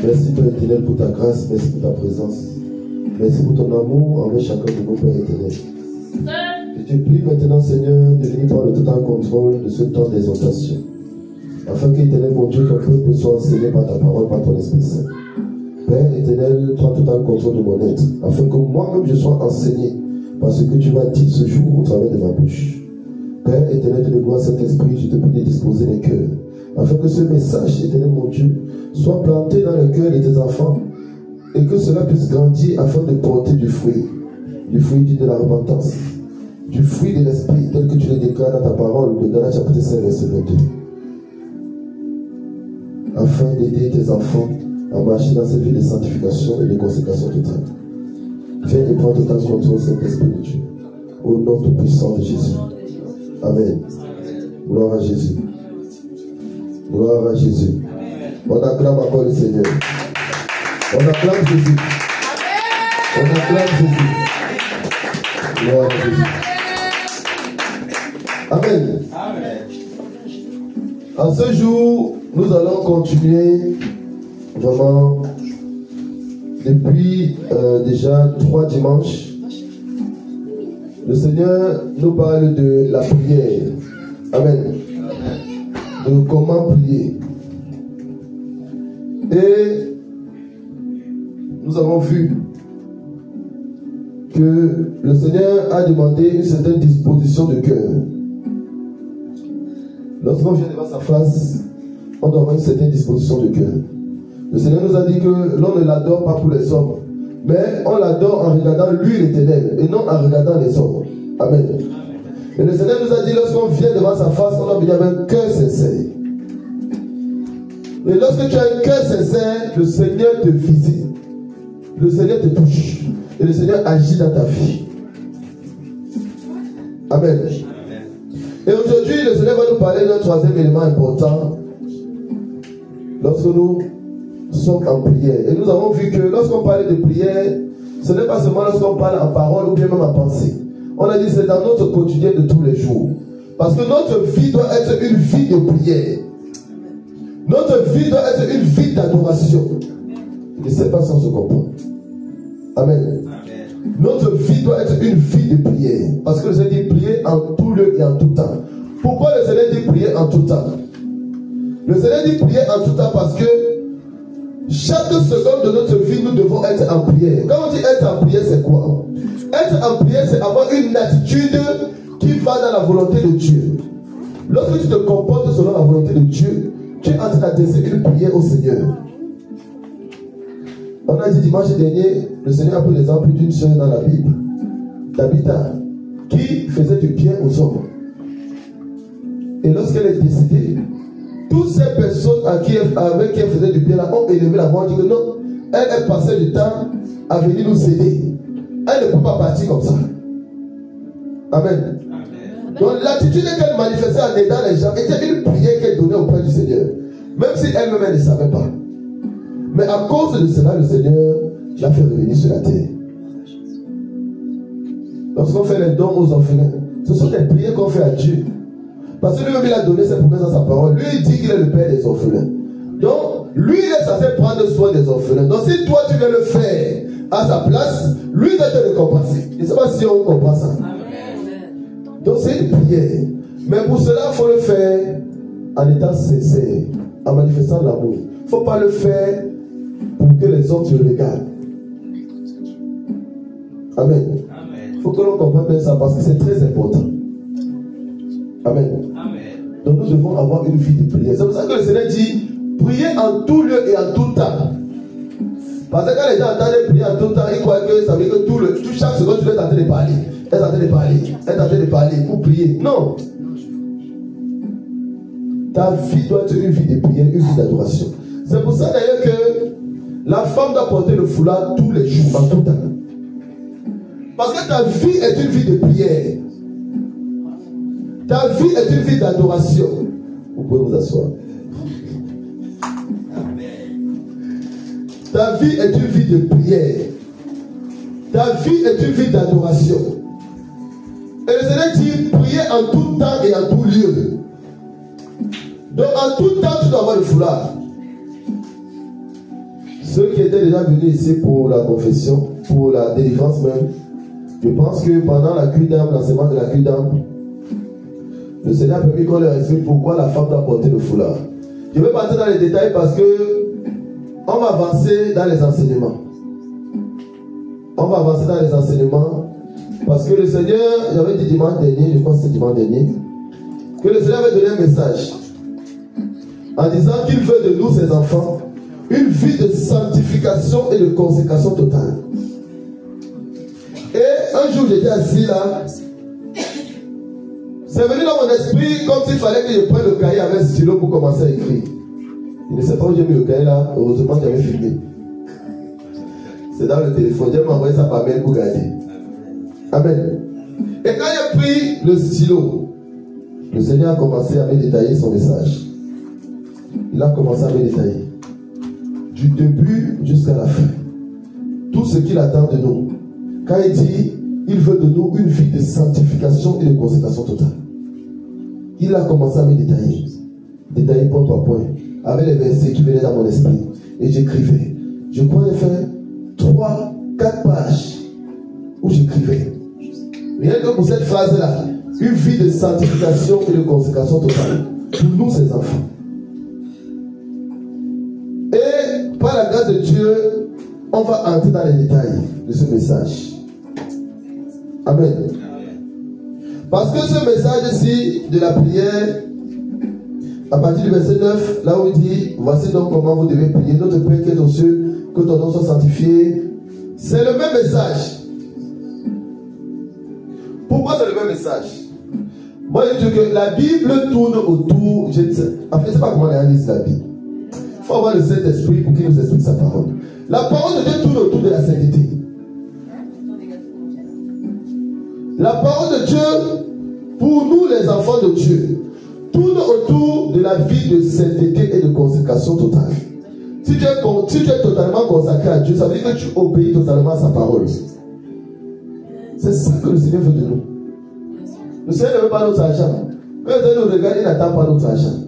Merci Père éternel pour ta grâce, merci pour ta présence. Merci pour ton amour envers chacun de nous, Père éternel. Je te prie maintenant, Seigneur, de venir prendre le total contrôle de ce temps d'exhortation. Afin qu'éternel, mon Dieu, ton peuple soit enseigné par ta parole, par ton Esprit Saint. Père éternel, prends total contrôle de mon être. Afin que moi-même je sois enseigné par ce que tu m'as dit ce jour au travers de ma bouche. Père éternel de gloire, Saint-Esprit, je te prie de disposer les cœurs. Afin que ce message, éternel, mon Dieu, soit planté dans le cœur de tes enfants. Et que cela puisse grandir afin de porter du fruit. Du fruit de la repentance. Du fruit de l'esprit tel que tu le déclares dans ta parole de Galates chapitre 5 verset 22. Afin d'aider tes enfants à marcher dans cette vie de sanctification et de consécration totale. Viens et prends total contrôle cet esprit de Dieu. Au nom tout puissant de Jésus. Amen. Gloire à Jésus. Gloire à Jésus. On acclame encore le Seigneur. On acclame Jésus. On acclame Jésus. Gloire à Jésus. Amen. En ce jour, nous allons continuer vraiment depuis déjà 3 dimanches. Le Seigneur nous parle de la prière. Amen. De comment prier. Et nous avons vu que le Seigneur a demandé une certaine disposition de cœur. Lorsqu'on vient devant sa face, on doit avoir une certaine disposition de cœur. Le Seigneur nous a dit que l'on ne l'adore pas pour les hommes, mais on l'adore en regardant lui l'Éternel et non en regardant les hommes. Amen. Et le Seigneur nous a dit, lorsqu'on vient devant sa face, on doit venir avec un cœur sincère. Et lorsque tu as un cœur sincère, le Seigneur te visite. Le Seigneur te touche. Et le Seigneur agit dans ta vie. Amen. Et aujourd'hui, le Seigneur va nous parler d'un 3e élément important. Lorsque nous sommes en prière. Et nous avons vu que lorsqu'on parle de prière, ce n'est pas seulement lorsqu'on parle en parole ou bien même en pensée. On a dit que c'est dans notre quotidien de tous les jours. Parce que notre vie doit être une vie de prière. Notre vie doit être une vie d'adoration. Je ne sais pas si on se comprend. Amen. Notre vie doit être une vie de prière. Parce que le Seigneur dit prier en tout lieu et en tout temps. Pourquoi le Seigneur dit prier en tout temps? Le Seigneur dit prier en tout temps parce que chaque seconde de notre vie, nous devons être en prière. Quand on dit être en prière, c'est quoi? Être en prière, c'est avoir une attitude qui va dans la volonté de Dieu. Lorsque tu te comportes selon la volonté de Dieu, tu es en train d'adresser une prière au Seigneur. On a dit dimanche dernier, le Seigneur a pris l'exemple d'une sœur dans la Bible, Tabitha, qui faisait du bien aux hommes. Et lorsqu'elle est décédée, toutes ces personnes avec qui elle faisait du bien là, ont élevé la voix et dit que non, elle passait du temps à venir nous aider. Elle ne peut pas partir comme ça. Amen. Donc l'attitude qu'elle manifestait en aidant les gens était une prière qu'elle donnait auprès du Seigneur. Même si elle-même elle ne savait pas. Mais à cause de cela, le Seigneur l'a fait revenir sur la terre. Lorsqu'on fait les dons aux orphelins, ce sont des prières qu'on fait à Dieu. Parce que lui-même il a donné ses promesses dans sa parole. Lui il dit qu'il est le père des orphelins. Donc lui il est censé prendre soin des orphelins. Donc si toi tu veux le faire à sa place, lui doit te récompenser. Je ne sais pas si on comprend ça. Donc c'est une prière. Mais pour cela, il faut le faire en étant sincère, en manifestant l'amour. Il ne faut pas le faire pour que les autres te regardent. Amen. Il faut que l'on comprenne bien ça parce que c'est très important. Amen. Donc nous devons avoir une vie de prière. C'est pour ça que le Seigneur dit, priez en tout lieu et en tout temps. Parce que quand les gens entendent prier en tout temps, ils croient que ça veut dire que chaque seconde tu es en train de parler. Elle est en train de parler. Elle est en train de parler pour prier. Non. Ta vie doit être une vie de prière, une vie d'adoration. C'est pour ça d'ailleurs que la femme doit porter le foulard tous les jours, en tout temps. Parce que ta vie est une vie de prière. Ta vie est une vie d'adoration. Vous pouvez vous asseoir. Ta vie est une vie de prière. Ta vie est une vie d'adoration. Et le Seigneur dit, priez en tout temps et en tout lieu. Donc en tout temps, tu dois avoir le foulard. Ceux qui étaient déjà venus ici pour la confession, pour la délivrance même, je pense que pendant la cuite d'âme, l'enseignement de la cuite d'âme, le Seigneur a permis qu'on leur explique pourquoi la femme doit porter le foulard. Je vais partir dans les détails parce que on va avancer dans les enseignements. On va avancer dans les enseignements parce que le Seigneur, j'avais dit dimanche dernier, je crois que c'est dimanche dernier, que le Seigneur avait donné un message en disant qu'il veut de nous, ses enfants, une vie de sanctification et de consécration totale. Et un jour, j'étais assis là, c'est venu dans mon esprit comme s'il fallait que je prenne le cahier avec un stylo pour commencer à écrire. Je ne sais pas où j'ai mis le cahier là, heureusement j'avais filmé. C'est dans le téléphone, j'ai envoyé ça par mail pour garder. Amen. Et quand j'ai pris le stylo, le Seigneur a commencé à me détailler son message. Il a commencé à me détailler. Du début jusqu'à la fin. Tout ce qu'il attend de nous. Quand il dit, il veut de nous une vie de sanctification et de consécration totale. Il a commencé à me détailler. Détailler point par point. Avec les versets qui venaient dans mon esprit. Et j'écrivais. Je pouvais faire 3, 4 pages où j'écrivais. Rien que pour cette phrase-là. Une vie de sanctification et de consécration totale. Pour nous, ses enfants. Et par la grâce de Dieu, on va entrer dans les détails de ce message. Amen. Parce que ce message-ci de la prière, à partir du verset 9, là où il dit, voici donc comment vous devez prier, notre Père qui est aux cieux, que ton nom soit sanctifié. C'est le même message. Pourquoi c'est le même message? Moi je dis que la Bible tourne autour, je ne sais pas comment on lise la Bible. Il faut avoir le Saint-Esprit pour qu'il nous explique sa parole. La parole de Dieu tourne autour de la sainteté. La parole de Dieu, pour nous les enfants de Dieu, tourne autour de la vie de sainteté et de consécration totale. Si tu es totalement consacré à Dieu, ça veut dire que tu obéis totalement à sa parole. C'est ça que le Seigneur veut de nous. Le Seigneur ne veut pas notre argent. Quand le Seigneur nous regarde, il n'attend pas notre argent.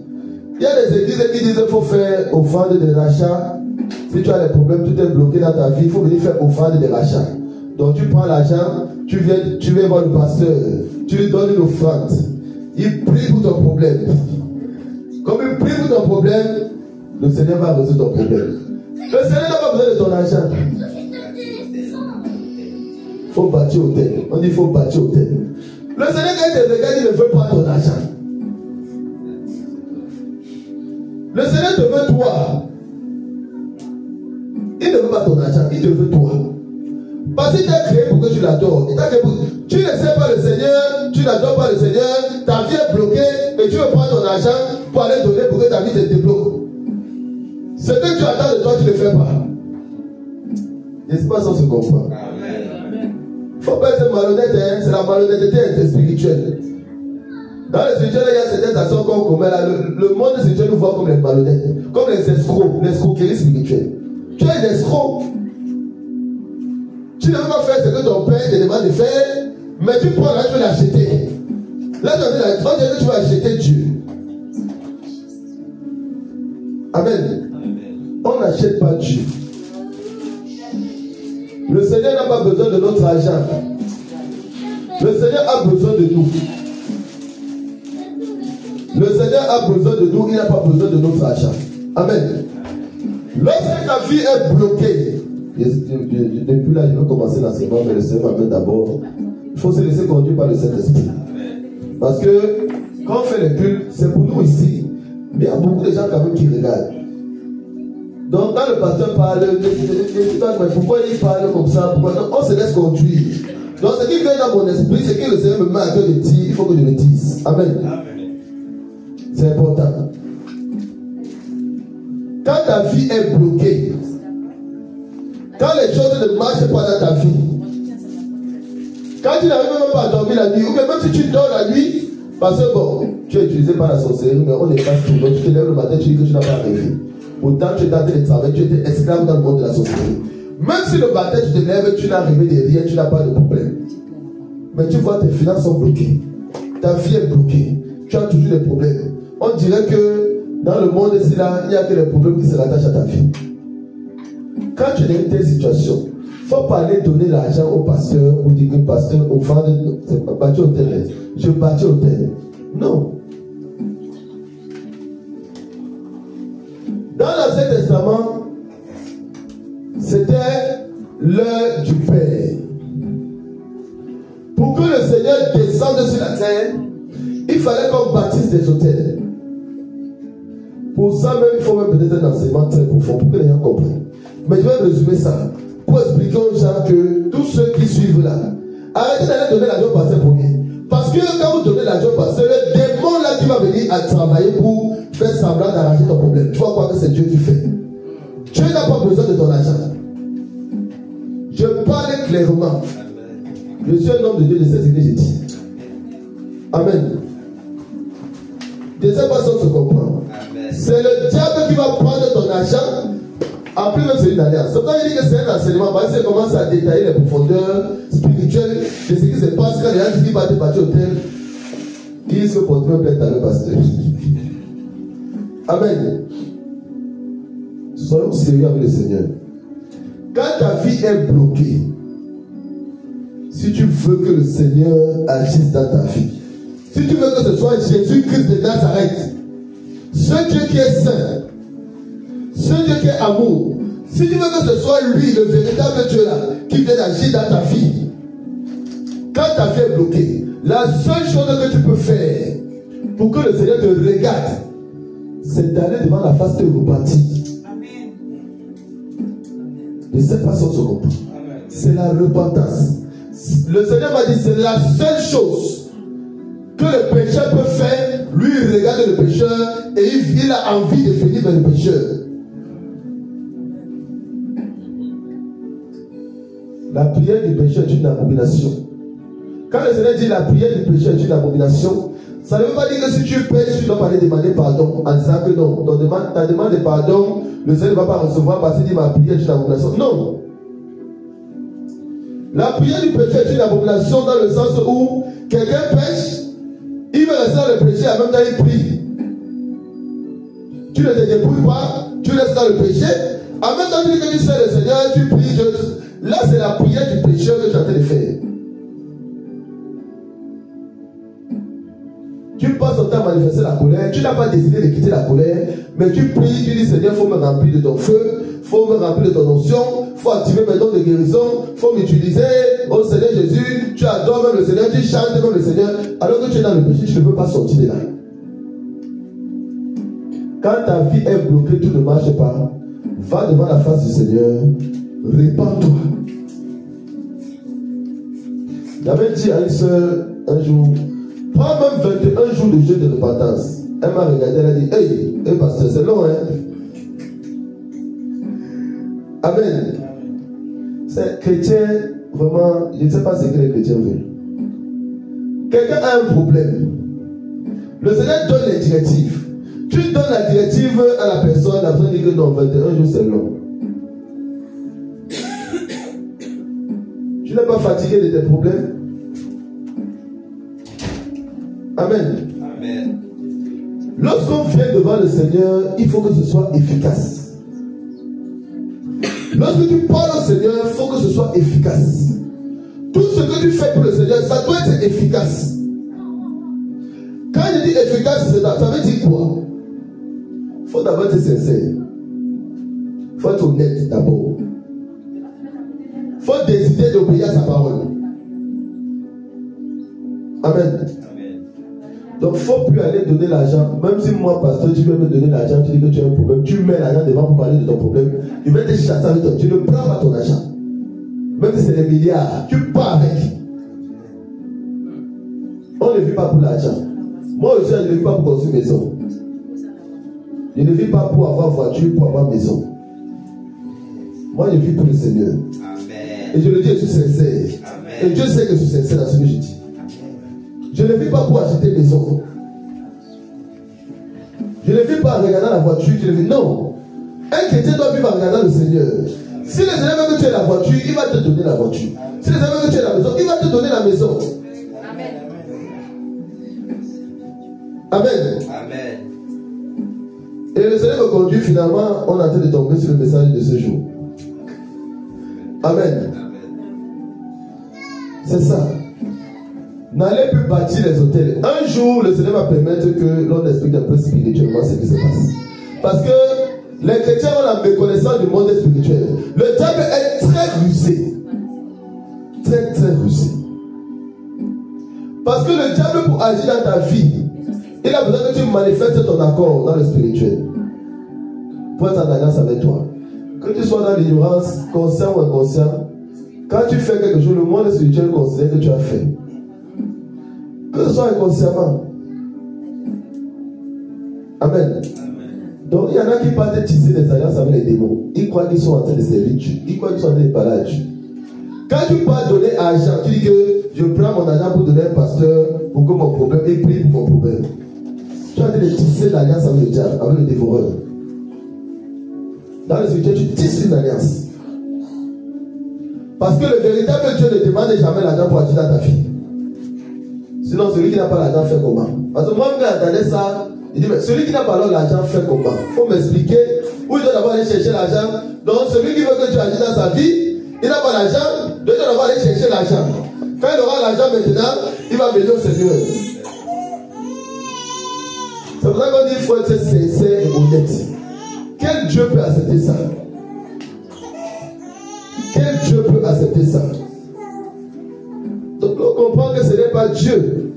Il y a des églises qui disent qu'il faut faire offrande de rachat. Si tu as des problèmes, tout est bloqué dans ta vie, il faut venir faire offrande de rachat. Donc tu prends l'argent, tu viens voir le pasteur, tu lui donnes une offrande. Il prie pour ton problème. Comme il prie pour ton problème, le Seigneur va résoudre ton problème. Le Seigneur n'a pas besoin de ton argent. Il faut bâtir hôtel. On dit il faut bâtir hôtel. Le Seigneur, quand il te regarde, il ne veut pas ton argent. Le Seigneur te veut toi. Il ne veut pas ton argent, il te veut toi. Parce qu'il t'a créé pour que tu l'adores. Tu ne sais pas le Seigneur, tu n'adores pas le Seigneur, ta vie est bloquée et tu veux prendre ton argent pour aller donner pour que ta vie te débloque. Ce que tu attends de toi, tu ne le fais pas. J'espère que ça se comprend. Il ne faut pas être malhonnête, hein? C'est la malhonnêteté spirituelle. Dans le spirituel, il y a certaines actions qu'on commet là. Le monde spirituel nous voit comme les malhonnêtes, comme les escrocs, l'escroquerie spirituelle. Tu es un escroc. Tu ne veux pas faire ce que ton père te demande de faire, mais tu prends là, tu veux l'acheter. Là, on dit que tu vas acheter Dieu. Amen. On n'achète pas Dieu. Le Seigneur n'a pas besoin de notre argent. Le Seigneur a besoin de nous. Le Seigneur a besoin de nous, il n'a pas besoin de notre argent. Amen. Lorsque ta vie est bloquée, depuis là, je vais commencer l'enseignement, mais le Seigneur m'amène d'abord. Il faut se laisser conduire par le Saint-Esprit. Parce que quand on fait les cultes, c'est pour nous ici, mais il y a beaucoup de gens quand même qui regardent. Donc quand le pasteur parle, pourquoi il parle comme ça? On se laisse conduire. Donc ce qui vient dans mon esprit, c'est que le Seigneur me met à cœur de dire, il faut que je le dise. Amen. C'est important. Quand ta vie est bloquée, quand les choses ne marchent pas dans ta vie, quand tu n'arrives même pas à dormir la nuit, ou même si tu dors la nuit, parce que bon, tu es utilisé par la sorcellerie, mais on n'est pas tout. Donc tu te lèves le matin, tu dis que tu n'as pas rêvé. Pourtant, tu es en train de travailler, tu étais esclave dans le monde de la sorcellerie. Même si le matin tu te lèves, tu n'as rêvé de rien, tu n'as pas de problème. Mais tu vois, tes finances sont bloquées. Ta vie est bloquée. Tu as toujours des problèmes. On dirait que dans le monde ici, là, il n'y a que les problèmes qui se rattachent à ta vie. Quand tu es dans une telle situation, il ne faut pas aller donner l'argent au pasteur ou dire que pasteur, au fond, c'est pas bâti hôtel. Je bâtis hôtel. Non. Dans l'Ancien Testament, c'était l'heure du Père. Pour que le Seigneur descende sur la terre, il fallait qu'on bâtisse des hôtels. Pour ça même, il faut même peut-être un enseignement très profond pour que les gens comprennent. Mais je vais résumer ça pour expliquer aux gens que tous ceux qui suivent là, arrêtez d'aller donner l'argent au pasteur pour rien. Parce que quand vous donnez l'argent au pasteur, le démon là qui va venir à travailler pour faire semblant d'arranger ton problème, tu vas croire que c'est Dieu qui fait. Dieu n'a pas besoin de ton argent. Je parle clairement. Je suis un homme de Dieu de cette idée, j'ai dit. Amen. De cette façon, on se comprend. C'est le diable qui va prendre ton argent. En plus, même c'est une alliance. Sometimes il dit que c'est un enseignement. Parce qu'il commence à détailler les profondeurs spirituelles de ce qui se passe quand les gens disent qu'il va te bâtir au tel. Il se porte même plainte à le pasteur. Amen. Soyons sérieux avec le Seigneur. Quand ta vie est bloquée, si tu veux que le Seigneur agisse dans ta vie, si tu veux que ce soit Jésus-Christ de Nazareth, ce Dieu qui est saint, ce Dieu qui est amour, si tu veux que ce soit lui, le véritable Dieu là, qui vient agir dans ta vie, quand ta vie est bloquée, la seule chose que tu peux faire pour que le Seigneur te regarde, c'est d'aller devant la face de repentir. De cette façon, on se comprend. C'est la repentance. Le Seigneur m'a dit, c'est la seule chose que le pécheur peut faire. Lui, il regarde le pécheur et il a envie de venir vers le pécheur. La prière du pécheur est une abomination. Quand le Seigneur dit la prière du pécheur est une abomination, ça ne veut pas dire que si tu pêches, tu dois pas aller demander pardon en disant que non, ta demande de pardon, le Seigneur ne va pas recevoir parce qu'il dit ma prière est une abomination. Non. La prière du péché est une abomination dans le sens où quelqu'un pêche, il veut rester dans le péché, en même temps il prie. Tu ne te débrouilles pas, tu restes dans le péché, en même temps tu dis que tu sais le Seigneur, tu pries. Là c'est la prière du pécheur que tu es en train de faire. Tu passes ton temps à manifester la colère, tu n'as pas décidé de quitter la colère, mais tu pries, tu dis Seigneur, il faut me remplir de ton feu, il faut me remplir de ton onction, il faut activer mes dons de guérison, il faut m'utiliser. Oh Seigneur Jésus, tu adores même le Seigneur, tu chantes même le Seigneur, alors que tu es dans le péché, tu ne peux pas sortir de là. Quand ta vie est bloquée, tout ne marche pas, va devant la face du Seigneur, répands-toi. J'avais dit à une soeur un jour, prends même 21 jours de jeûne de repentance. Elle m'a regardé, elle a dit, hey pasteur, c'est long, hein? Amen. C'est chrétien, vraiment, je ne sais pas ce que les chrétiens veulent. Quelqu'un a un problème. Le Seigneur donne les directives. Tu donnes la directive à la personne, la personne dit que non, 21 jours c'est long. Tu n'es pas fatigué de tes problèmes? Amen. Amen. Lorsqu'on vient devant le Seigneur, il faut que ce soit efficace. Lorsque tu parles au Seigneur, il faut que ce soit efficace. Tout ce que tu fais pour le Seigneur, ça doit être efficace. Quand je dis efficace, ça veut dire quoi? Il faut d'abord être sincère. Il faut être honnête d'abord. Il faut décider d'obéir à sa parole. Amen. Donc il ne faut plus aller donner l'argent. Même si moi, pasteur, tu veux me donner l'argent, tu dis que tu as un problème, tu mets l'argent devant pour parler de ton problème. Il va te chasser avec toi. Tu ne prends pas ton argent. Même si c'est des milliards, tu pars avec. On ne vit pas pour l'argent. Moi aussi, je ne vis pas pour construire une maison. Je ne vis pas pour avoir voiture, pour avoir maison. Moi, je vis pour le Seigneur. Amen. Et je le dis, je suis sincère. Amen. Et Dieu sait que je suis sincère dans ce que je dis. Je ne vis pas pour acheter maison. Je ne vis pas en regardant la voiture. Je ne vis... Non. Un chrétien doit vivre en regardant le Seigneur. Si le Seigneur veut que tu aies la voiture, il va te donner la voiture. Si le Seigneur veut que tu aies la maison, il va te donner la maison. Amen. Amen. Amen. Et le Seigneur me conduit finalement, on est en train de tomber sur le message de ce jour. Amen. C'est ça. N'allez plus bâtir les hôtels. Un jour, le Seigneur va permettre que l'on explique un peu spirituellement ce qui se passe. Parce que les chrétiens ont la méconnaissance du monde spirituel. Le diable est très rusé. Très, très rusé. Parce que le diable, pour agir dans ta vie, il a besoin que tu manifestes ton accord dans le spirituel. Pour être en alliance avec toi. Que tu sois dans l'ignorance, conscient ou inconscient, quand tu fais quelque chose, le monde spirituel considère que tu as fait. Que ce soit inconsciemment. Amen. Donc il y en a qui partent tisser des alliances avec les démons. Ils croient qu'ils sont en train de servir Dieu. Ils croient qu'ils sont en train de parler à Dieu. Quand tu pars donner argent, tu dis que je prends mon argent pour donner à un pasteur pour que mon problème, il prie pour mon problème. Tu es en train de tisser l'alliance avec le diable, avec le dévoreur. Dans le spirituel, tu tisses une alliance. Parce que le véritable Dieu ne demande jamais l'argent pour agir dans ta vie. Sinon, celui qui n'a pas l'argent fait comment? Parce que moi, quand j'entendais ça, il dit, mais celui qui n'a pas l'argent fait comment? Il faut m'expliquer où il doit d'abord aller chercher l'argent. Donc, celui qui veut que Dieu agisse dans sa vie, il n'a pas l'argent, il doit d'abord aller chercher l'argent. Quand il aura l'argent maintenant, il va venir au Seigneur. C'est pour ça qu'on dit qu'il faut être sincère et honnête. Quel Dieu peut accepter ça? Quel Dieu peut accepter ça? Donc on comprend que ce n'est pas Dieu.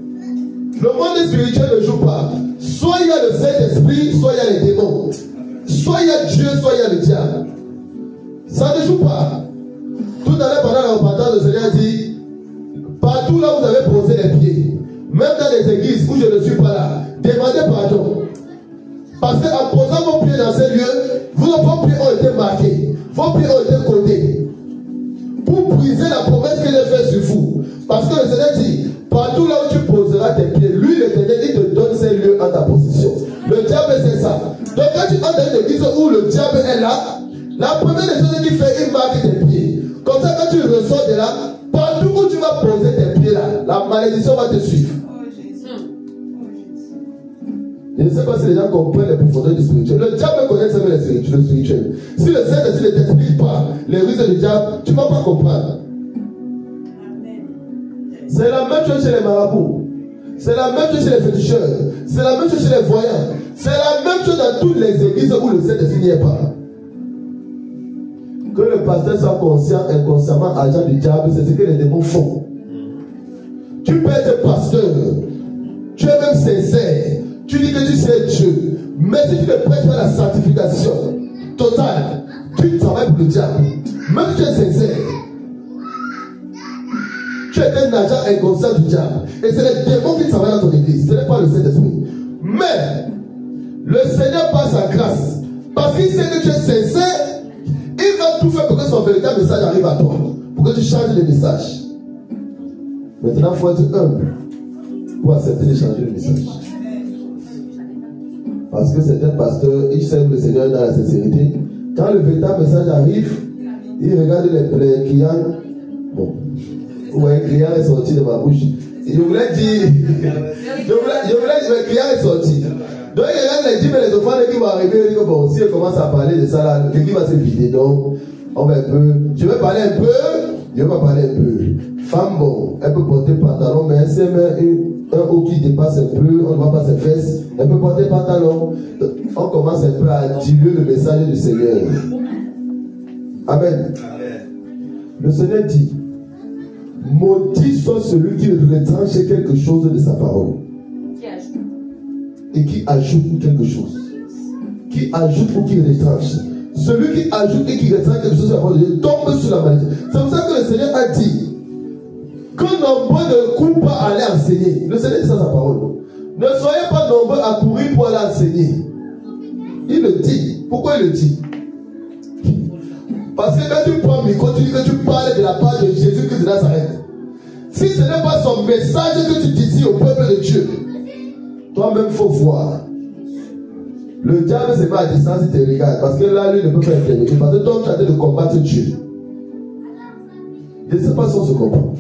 Le monde spirituel ne joue pas. Soit il y a le Saint-Esprit, soit il y a les démons. Soit il y a Dieu, soit il y a le diable. Ça ne joue pas. Tout à l'heure, pendant la repentance, le Seigneur dit, partout là où vous avez posé les pieds, même dans les églises où je ne suis pas là, demandez pardon. Parce qu'en posant vos pieds dans ces lieux, vos pieds ont été marqués, vos pieds ont été codés. Pour briser la promesse qu'il a faite sur vous. Parce que le Seigneur dit, partout là où tu poseras tes pieds, lui l'Éternel, il te donne ces lieux en ta possession. Le diable c'est ça. Donc quand tu entres dans une église où le diable est là, la première des choses qu'il fait, il marque tes pieds. Comme ça quand tu ressors de là, partout où tu vas poser tes pieds là, la malédiction va te suivre. Je ne sais pas si les gens comprennent les profondeurs du spirituel. Le diable connaît seulement le spirituel. Si le Saint-Esprit ne t'explique pas les risques du diable, tu ne vas pas comprendre. C'est la même chose chez les marabouts. C'est la même chose chez les féticheurs. C'est la même chose chez les voyants. C'est la même chose dans toutes les églises où le Saint-Esprit n'y est pas. Que le pasteur soit conscient, inconsciemment, agent du diable, c'est ce que les démons font. Tu peux être pasteur. Tu es même sincère. Tu dis que tu sais Dieu, mais si tu ne prêtes pas la sanctification totale, tu travailles pour le diable. Même si tu es sincère, tu es un agent inconscient du diable. Et c'est les démons qui travaillent dans ton église, ce n'est pas le Saint-Esprit. Mais le Seigneur par sa grâce, parce qu'il sait que tu es sincère, il va tout faire pour que son véritable message arrive à toi, pour que tu changes le message. Maintenant, il faut être humble pour accepter de changer le message. Parce que c'est un pasteur, il serve le Seigneur dans la sincérité. Quand le véritable message arrive, il regarde les clients. Bon, ouais, le client est sorti de ma bouche. Je voulais dire, le client est sorti. Donc il regarde les 10 mais les offrandes qui vont arriver, il dit que bon, si elle commence à parler de ça là, l'équipe va se vider. Donc, on va un peu. Je vais parler un peu, je vais parler un peu. Femme, bon, elle peut porter pantalon, mais elle sait un haut qui dépasse un peu, on ne voit pas ses fesses. Elle peut porter pantalon. On commence un peu à diluer le message du Seigneur. Amen. Le Seigneur dit, maudit soit celui qui retranche quelque chose de sa parole. Et qui ajoute quelque chose. Qui ajoute ou qui retranche. Celui qui ajoute et qui retranche quelque chose de sa parole tombe sur la malédiction. C'est pour ça que le Seigneur a dit que nombreux ne courent pas à aller enseigner. Le Seigneur dit ça sa parole. Ne soyez pas nombreux à courir pour aller enseigner. Il le dit. Pourquoi il le dit? Parce que quand tu prends le micro, tu dis que tu parles de la part de Jésus-Christ de Nazareth. Si ce n'est pas son message que tu dis ici au peuple de Dieu, toi-même il faut voir. Le diable se met à distance, il te regarde. Parce que là, lui ne peut pas intervenir. Parce que toi, tu as de combattre Dieu. Je ne sais pas si on se comprend.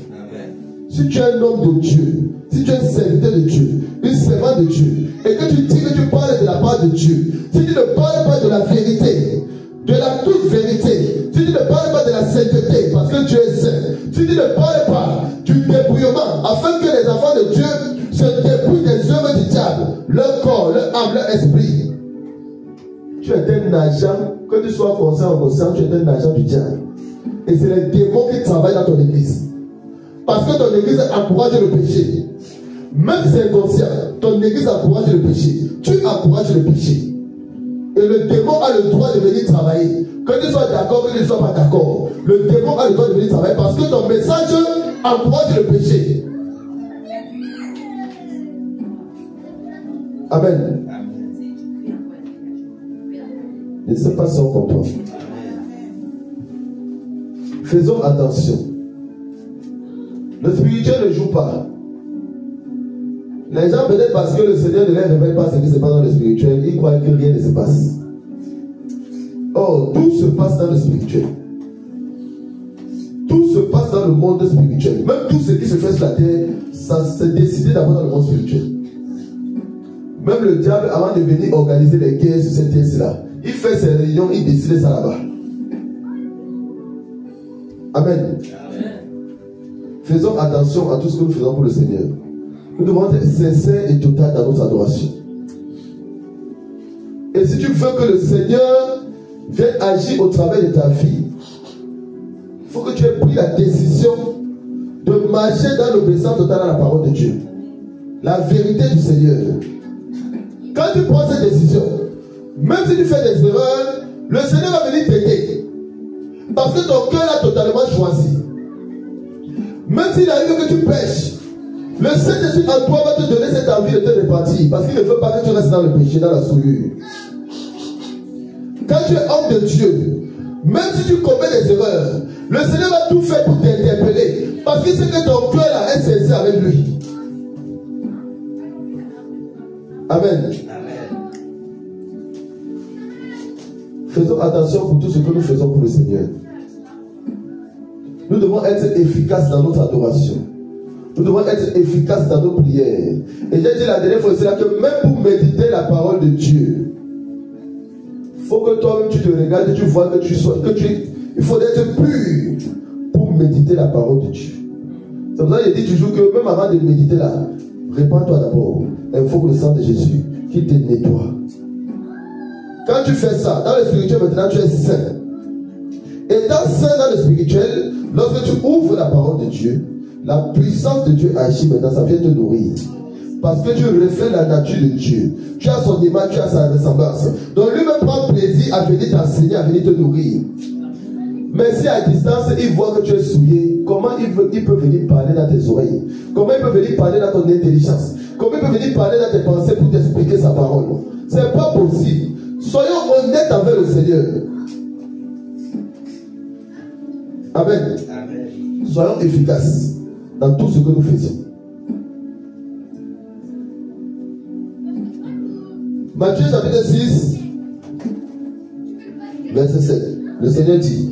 Si tu es un homme de Dieu, si tu es un serviteur de Dieu, un servant de Dieu, et que tu dis que tu parles de la part de Dieu, si tu ne parles pas de la vérité, de la toute vérité, Si tu ne parles pas de la sainteté, parce que Dieu est saint. Si tu ne parles pas du dépouillement, afin que les enfants de Dieu se dépouillent des œuvres du diable, leur corps, leur âme, leur esprit. Tu es un agent, que tu sois conscient ou inconscient, tu es un agent du diable. Et c'est les démons qui travaillent dans ton église. Parce que ton église encourage le péché. Même si c'est inconscient, ton église encourage le péché. Tu encourages le péché. Et le démon a le droit de venir travailler. Que tu sois d'accord, que tu ne sois pas d'accord. Le démon a le droit de venir travailler parce que ton message encourage le péché. Amen. Ne sais pas si on comprend. Faisons attention. Le spirituel ne joue pas. Les gens, peut-être parce que le Seigneur ne les révèle pas ce qui se passe dans le spirituel, ils croient que rien ne se passe. Or, tout se passe dans le spirituel. Tout se passe dans le monde spirituel. Même tout ce qui se fait sur la terre, ça s'est décidé d'abord dans le monde spirituel. Même le diable, avant de venir organiser les guerres sur cette terre-là, il fait ses réunions, il décide ça là-bas. Amen. Faisons attention à tout ce que nous faisons pour le Seigneur. Nous devons être sincères et total dans notre adoration. Et si tu veux que le Seigneur vienne agir au travers de ta vie, il faut que tu aies pris la décision de marcher dans l'obéissance totale à la parole de Dieu. La vérité du Seigneur. Quand tu prends cette décision, même si tu fais des erreurs, le Seigneur va venir t'aider. Parce que ton cœur a totalement choisi. Même s'il arrive que tu pêches, le Saint-Esprit en toi va te donner cette envie de te répartir. Parce qu'il ne veut pas que tu restes dans le péché, dans la souillure. Quand tu es homme de Dieu, même si tu commets des erreurs, le Seigneur va tout faire pour t'interpeller. Parce qu'il sait que ton cœur là est sincère avec lui. Amen. Faisons attention pour tout ce que nous faisons pour le Seigneur. Nous devons être efficaces dans notre adoration. Nous devons être efficaces dans nos prières. Et j'ai dit la dernière fois, c'est là que même pour méditer la parole de Dieu, il faut que toi-même tu te regardes et tu vois que il faut être pur pour méditer la parole de Dieu. C'est pour ça que je dis toujours que même avant de méditer là, répands-toi d'abord. Il faut que le sang de Jésus qui te nettoie. Quand tu fais ça, dans le spirituel maintenant tu es saint. Étant saint dans le spirituel, lorsque tu ouvres la parole de Dieu, la puissance de Dieu agit maintenant, ça vient te nourrir. Parce que tu reflètes la nature de Dieu. Tu as son image, tu as sa ressemblance. Donc lui-même prend plaisir à venir t'enseigner, à venir te nourrir. Mais si à distance, il voit que tu es souillé, comment il peut venir parler dans tes oreilles? Comment il peut venir parler dans ton intelligence? Comment il peut venir parler dans tes pensées pour t'expliquer sa parole? C'est pas possible. Soyons honnêtes avec le Seigneur. Amen. Amen. Soyons efficaces dans tout ce que nous faisons. Matthieu chapitre 6, verset 7. Le Seigneur dit: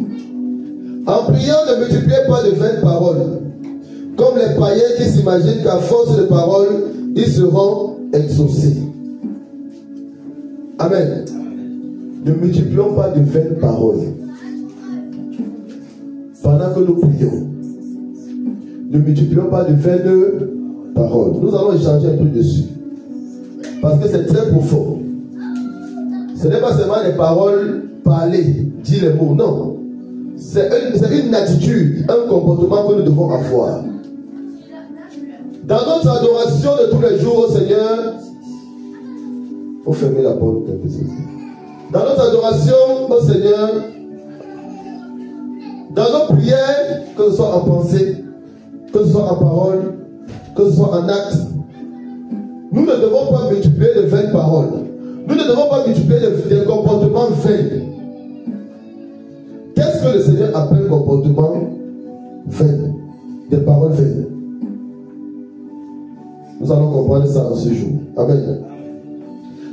en priant, ne multipliez pas de vaines paroles, comme les païens qui s'imaginent qu'à force de paroles, ils seront exaucés. Amen. Ne multiplions pas de vaines paroles. Pendant que nous prions, ne multiplions pas de vaines paroles. Nous allons échanger un peu dessus. Parce que c'est très profond. Ce n'est pas seulement les paroles parler, dire les mots, non. C'est une attitude, un comportement que nous devons avoir. Dans notre adoration de tous les jours au Seigneur, il faut fermer la porte quelque chose. Dans notre adoration au Seigneur, dans nos prières, que ce soit en pensée, que ce soit en parole, que ce soit en acte, nous ne devons pas multiplier de vaines paroles. Nous ne devons pas multiplier des comportements vains. Qu'est-ce que le Seigneur appelle comportement vain? Des paroles vaines. Nous allons comprendre ça en ce jour. Amen.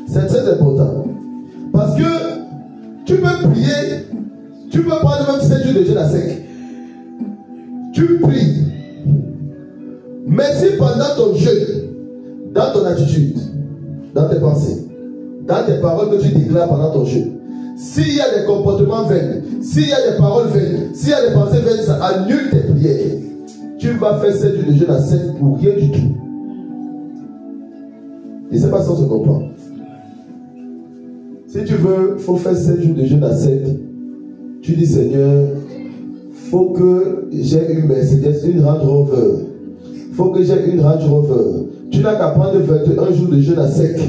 C'est très important. Parce que tu peux prier, tu peux prendre même 7 jours de jeûne à sec. Tu pries. Mais si pendant ton jeûne, dans ton attitude, dans tes pensées, dans tes paroles que tu déclares pendant ton jeûne, S'il y a des comportements vains, s'il y a des paroles vaines, s'il y a des pensées vaines, ça annule tes prières. Tu vas faire 7 jours de jeûne à 7 pour rien du tout. Je ne sais pas si on se comprend. Si tu veux, il faut faire 7 jours de jeûne à 7. Tu dis, Seigneur, il faut que j'ai une Mercedes, une Range Rover. Il faut que j'ai une Range Rover. Tu n'as qu'à prendre 21 jours de jeûne à sec.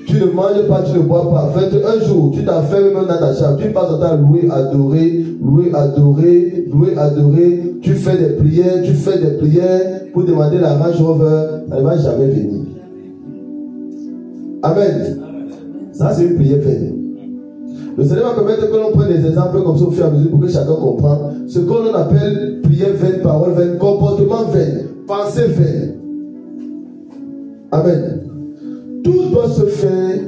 Tu ne manges pas, tu ne bois pas. 21 jours, tu t'enfermes même dans ta chambre. Tu passes ton temps à louer, adorer, louer, adorer, louer, adorer. Tu fais des prières pour demander la Range Rover. Elle ne va jamais venir. Amen. Ça, c'est une prière vaine. Le Seigneur va permettre que l'on prenne des exemples comme ça au fur et à mesure pour que chacun comprenne ce qu'on appelle prière vaine, parole vaine, comportement vaine, pensée vaine. Amen. Tout doit se faire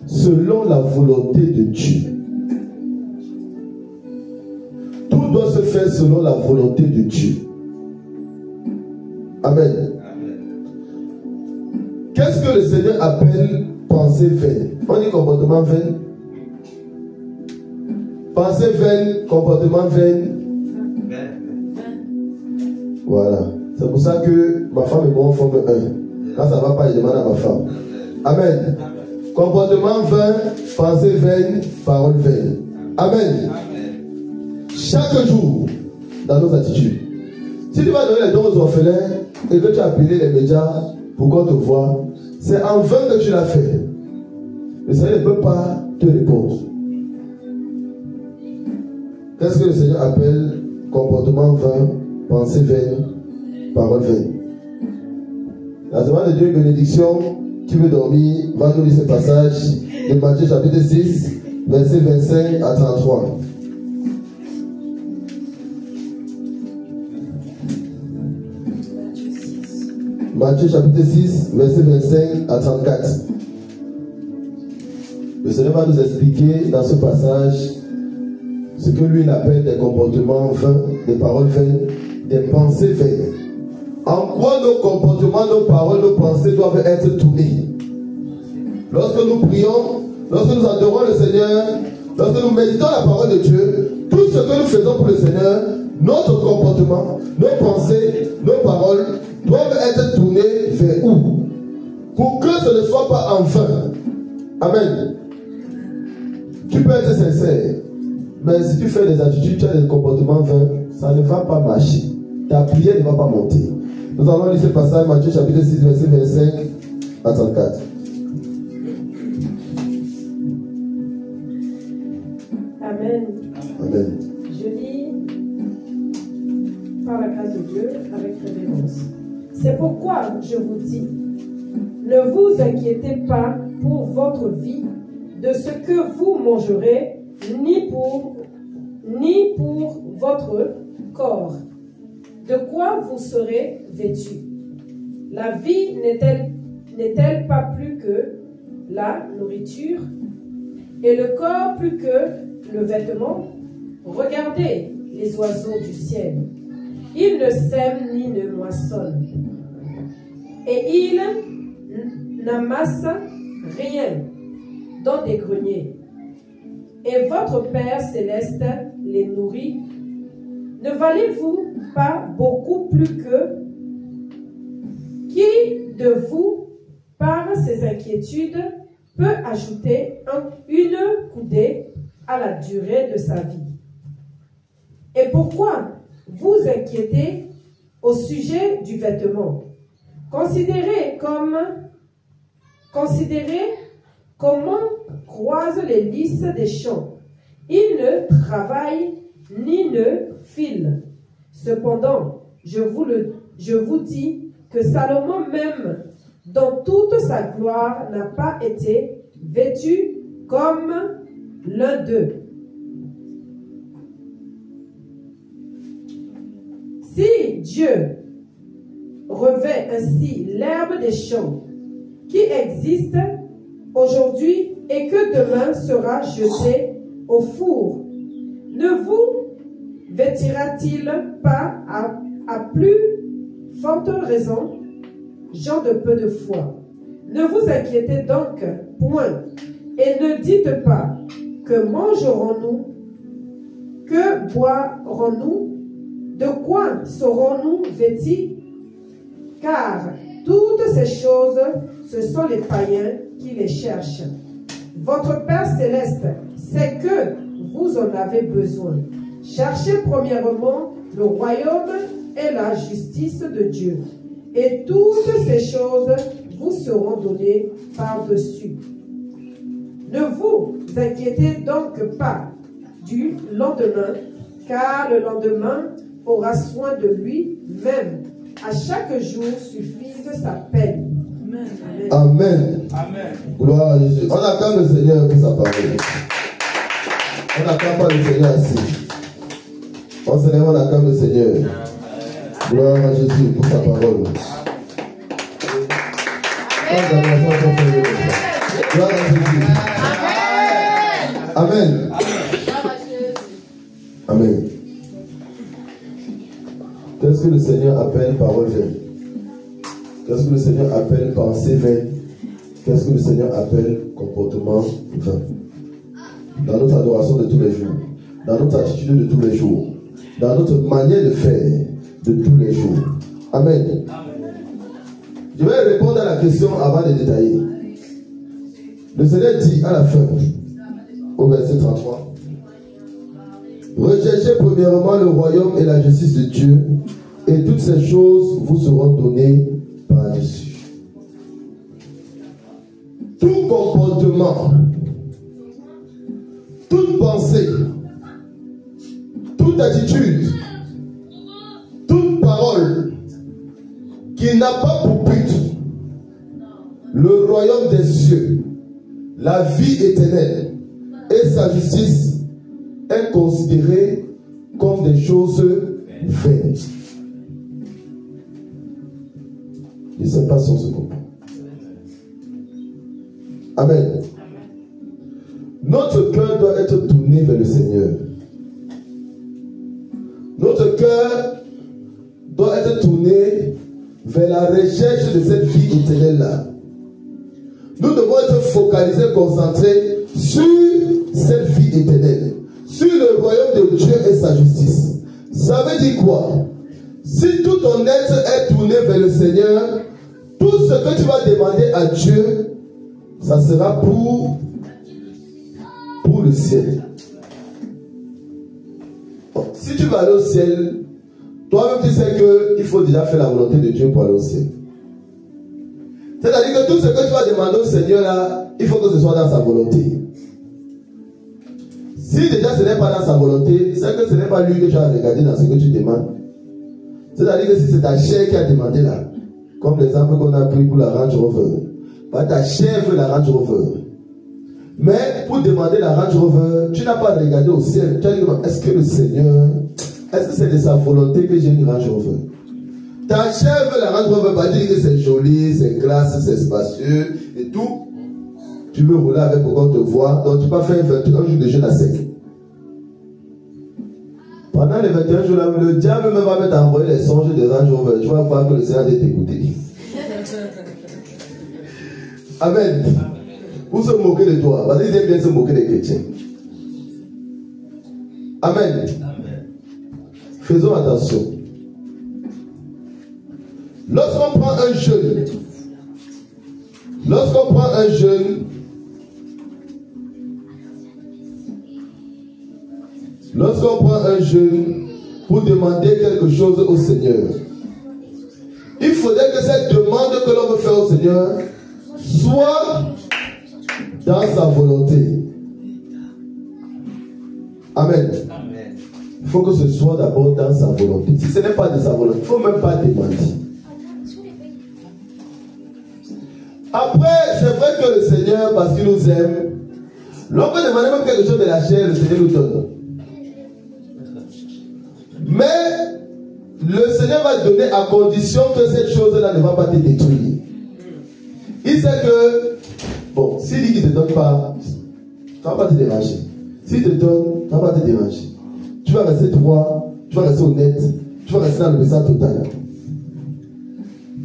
selon la volonté de Dieu. Tout doit se faire selon la volonté de Dieu. Amen. Qu'est-ce que le Seigneur appelle pensée vaine? On dit comportement vaine. Pensée vaine, comportement vaine. Voilà. C'est pour ça que ma femme et moi on forme un. Quand ça ne va pas, je demande à ma femme. Amen. Comportement vain, pensée vaine, parole vaine. Amen. Chaque jour, dans nos attitudes. Si tu vas donner les dons aux orphelins et que tu as appelé les médias pour qu'on te voie, c'est en vain que tu l'as fait. Le Seigneur ne peut pas te répondre. Qu'est-ce que le Seigneur appelle comportement vain, pensée vaine, parole vaine? La demande de Dieu, une bénédiction. Qui veut dormir, va nous lire ce passage de Matthieu chapitre 6, verset 25 à 33. Matthieu chapitre 6, verset 25 à 34. Le Seigneur va nous expliquer dans ce passage ce que lui il appelle des comportements vains, des paroles vaines, des pensées vaines. En quoi nos comportements, nos paroles, nos pensées doivent être tournés. Lorsque nous prions, lorsque nous adorons le Seigneur, lorsque nous méditons la parole de Dieu, tout ce que nous faisons pour le Seigneur, notre comportement, nos pensées, nos paroles doivent être tournés vers où? Pour que ce ne soit pas en vain. Amen. Tu peux être sincère, mais si tu fais des attitudes, tu as des comportements vains, ça ne va pas marcher. Ta prière ne va pas monter. Nous allons lire ce passage, Matthieu chapitre 6, verset 25 à 34. Amen. Amen. Je lis par la grâce de Dieu avec révérence. C'est pourquoi je vous dis, ne vous inquiétez pas pour votre vie de ce que vous mangerez, ni pour votre corps, de quoi vous serez vêtus. La vie n'est-elle pas plus que la nourriture, et le corps plus que le vêtement? Regardez les oiseaux du ciel. Ils ne sèment ni ne moissonnent, et ils n'amassent rien dans des greniers. Et votre Père céleste les nourrit. Ne valez-vous pas beaucoup plus que qui de vous, par ses inquiétudes, peut ajouter une coudée à la durée de sa vie? Et pourquoi vous inquiétez au sujet du vêtement? Considérez comment croisent les lys des champs. Ils ne travaillent ni ne filent. Cependant, je vous dis que Salomon même, dans toute sa gloire, n'a pas été vêtu comme l'un d'eux. Si Dieu revêt ainsi l'herbe des champs qui existe aujourd'hui et que demain sera jeté au four, ne vous vêtira-t-il pas à plus forte raison, gens de peu de foi? Ne vous inquiétez donc point et ne dites pas que mangerons-nous? Que boirons-nous? De quoi serons-nous vêtis? Car toutes ces choses, ce sont les païens qui les cherchent. Votre Père céleste sait que vous en avez besoin. Cherchez premièrement le royaume et la justice de Dieu, et toutes ces choses vous seront données par-dessus. Ne vous inquiétez donc pas du lendemain, car le lendemain aura soin de lui-même. À chaque jour suffise sa peine. Amen. Amen. Amen. Gloire à Jésus. On acclame le Seigneur pour sa parole. On n'acclame pas le Seigneur assis. On s'élève, on acclame le Seigneur. Gloire à Jésus pour sa parole. Gloire à Jésus. Amen. Amen. Qu'est-ce que le Seigneur appelle parole vaine? Qu'est-ce que le Seigneur appelle pensée vaine? Qu'est-ce que le Seigneur appelle comportement vain? Dans notre adoration de tous les jours, dans notre attitude de tous les jours, dans notre manière de faire de tous les jours. Amen. Je vais répondre à la question avant de détailler. Le Seigneur dit à la fin, au verset 33, recherchez premièrement le royaume et la justice de Dieu, et toutes ces choses vous seront données par-dessus. Tout comportement, toute pensée, toute attitude, toute parole qui n'a pas pour but le royaume des cieux, la vie éternelle et sa justice est considérée comme des choses vaines. Je ne sais pas si on se comprend. Amen. Notre cœur doit être tourné vers le Seigneur. Notre cœur doit être tourné vers la recherche de cette vie éternelle-là. Nous devons être focalisés, concentrés sur cette vie éternelle, sur le royaume de Dieu et sa justice. Ça veut dire quoi? Si tout ton être est tourné vers le Seigneur, tout ce que tu vas demander à Dieu, ça sera pour le ciel. Bon, si tu vas aller au ciel, toi-même tu sais qu'il faut déjà faire la volonté de Dieu pour aller au ciel. C'est-à-dire que tout ce que tu vas demander au Seigneur là, il faut que ce soit dans sa volonté. Si déjà ce n'est pas dans sa volonté, c'est que ce n'est pas lui que tu as regardé dans ce que tu demandes. C'est-à-dire que si c'est ta chair qui a demandé là, comme l'exemple qu'on a pris pour la Range Rover, bah, ta chair veut la Range Rover. Mais pour demander la Range Rover, tu n'as pas regardé au ciel. Tu as dit, est-ce que le Seigneur, est-ce que c'est de sa volonté que j'ai une Range Rover? Ta chair veut la Range Rover, pas dire que c'est joli, c'est classe, c'est spacieux et tout. Tu veux rouler avec pour qu'on te voit, donc tu vas faire 21 jours de jeûne à sec. Pendant les 21 jours, là, le diable même va mettre à envoyer les songes de Range Rover. Tu vas voir que le Seigneur est écouté. Amen. Pour se moquer de toi, parce qu'ils aiment bien se moquer des chrétiens. Amen. Amen. Faisons attention. Lorsqu'on prend un jeûne, pour demander quelque chose au Seigneur, il faudrait que cette demande que l'on veut faire au Seigneur soit dans sa volonté. Amen. Amen. Il faut que ce soit d'abord dans sa volonté. Si ce n'est pas de sa volonté, il ne faut même pas demander. Après, c'est vrai que le Seigneur, parce qu'il nous aime, l'on peut demander même quelque chose de la chair, le Seigneur nous donne. Mais le Seigneur va donner à condition que cette chose-là ne va pas te détruire. Il sait que, bon, s'il dit qu'il ne te donne pas, tu ne vas pas te déranger. S'il te donne, tu ne vas pas te déranger. Tu vas rester droit, tu vas rester honnête, tu vas rester dans le message total.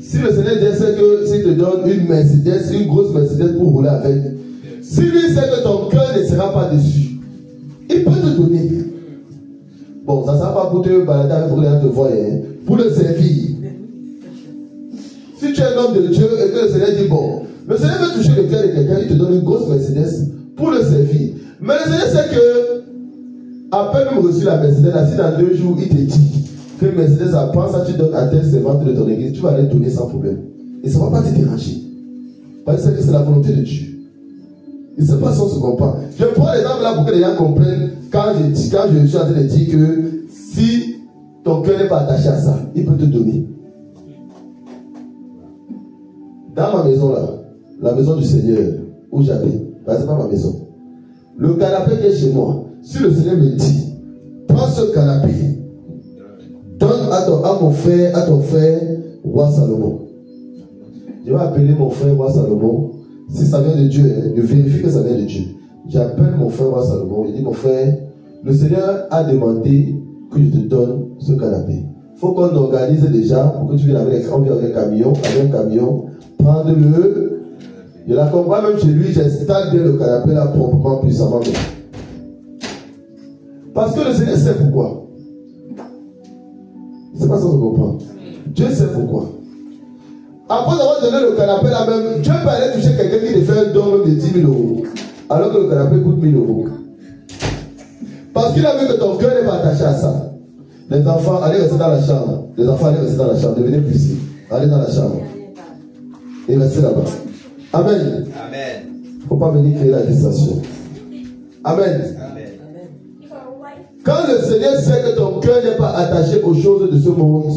Si le Seigneur dit que s'il te donne une Mercedes, une grosse Mercedes pour rouler avec, si lui sait que ton cœur ne sera pas dessus, Il peut te donner. Bon, ça ne sera pas pour te balader avec pour les gens te voient, hein, pour le servir. Si tu es un homme de Dieu et que le Seigneur dit bon, le Seigneur veut toucher le cœur de quelqu'un, il te donne une grosse Mercedes pour le servir. Mais le Seigneur sait que, après même reçu la Mercedes, là, si dans 2 jours il te dit que Mercedes apprend ça, tu donnes à tel servante de ton église, tu vas aller donner sans problème. Et ça ne va pas te déranger. Parce que c'est la volonté de Dieu. Il ne sait pas si on se comprend. Je prends l'exemple là pour que les gens comprennent quand je suis en train de dire que si ton cœur n'est pas attaché à ça, il peut te donner. Dans ma maison là, la maison du Seigneur où j'habite, ce n'est pas ma maison. Le canapé qui est chez moi, si le Seigneur me dit, prends ce canapé, donne à mon frère, à ton frère, roi Salomon. Je vais appeler mon frère roi Salomon. Si ça vient de Dieu, hein, je vérifie que ça vient de Dieu. J'appelle mon frère roi Salomon. Je dis, mon frère, le Seigneur a demandé que je te donne ce canapé. Il faut qu'on organise déjà pour que tu viennes avec un camion, prendre-le. Je l'accompagne même chez lui, j'installe bien le canapé là proprement, puissamment. Parce que le Seigneur sait pourquoi. C'est pas ça qu'on comprend. Dieu sait pourquoi. Après avoir donné le canapé là même, Dieu peut aller toucher quelqu'un qui te fait un don de 10 000 euros. Alors que le canapé coûte 1 000 euros. Parce qu'il a vu que ton cœur n'est pas attaché à ça. Les enfants, allez rester dans la chambre. Les enfants, allez rester dans la chambre. Devenez plus ici. Allez dans la chambre. Et restez là-bas. Amen. Amen. Il ne faut pas venir créer la distraction. Amen. Amen. Quand le Seigneur sait que ton cœur n'est pas attaché aux choses de ce monde,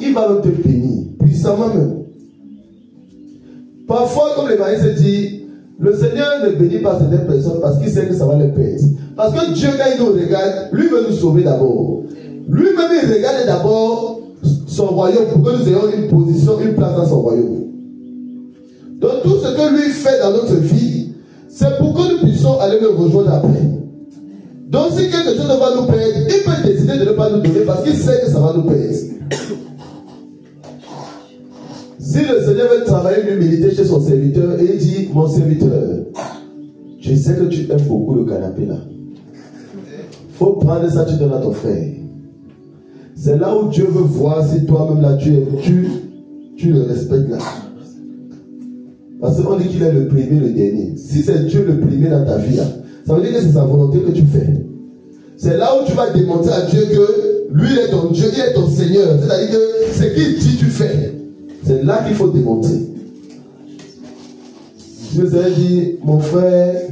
il va même te bénir. Puissamment même. Parfois, comme les maris se disent, le Seigneur ne bénit pas certaines personnes parce qu'il sait que ça va les perdre. Parce que Dieu, quand il nous regarde, lui veut nous sauver d'abord. Lui-même, il regarde d'abord son royaume pour que nous ayons une position, une place dans son royaume. Donc tout ce que lui fait dans notre vie, c'est pour que nous puissions aller le rejoindre après. Donc si quelque chose va nous perdre, il peut décider de ne pas nous donner parce qu'il sait que ça va nous perdre. Si le Seigneur veut travailler l'humilité chez son serviteur et il dit, mon serviteur, je sais que tu aimes beaucoup le canapé là. Il faut prendre ça, tu donnes à ton frère. C'est là où Dieu veut voir si toi-même là tu le respectes là. Parce qu'on dit qu'il est le premier, le dernier. Si c'est Dieu le premier dans ta vie là, ça veut dire que c'est sa volonté que tu fais. C'est là où tu vas démontrer à Dieu que lui il est ton Dieu, il est ton Seigneur. C'est-à-dire que ce qu'il dit tu fais. C'est là qu'il faut démontrer. Je vous ai dit, mon frère,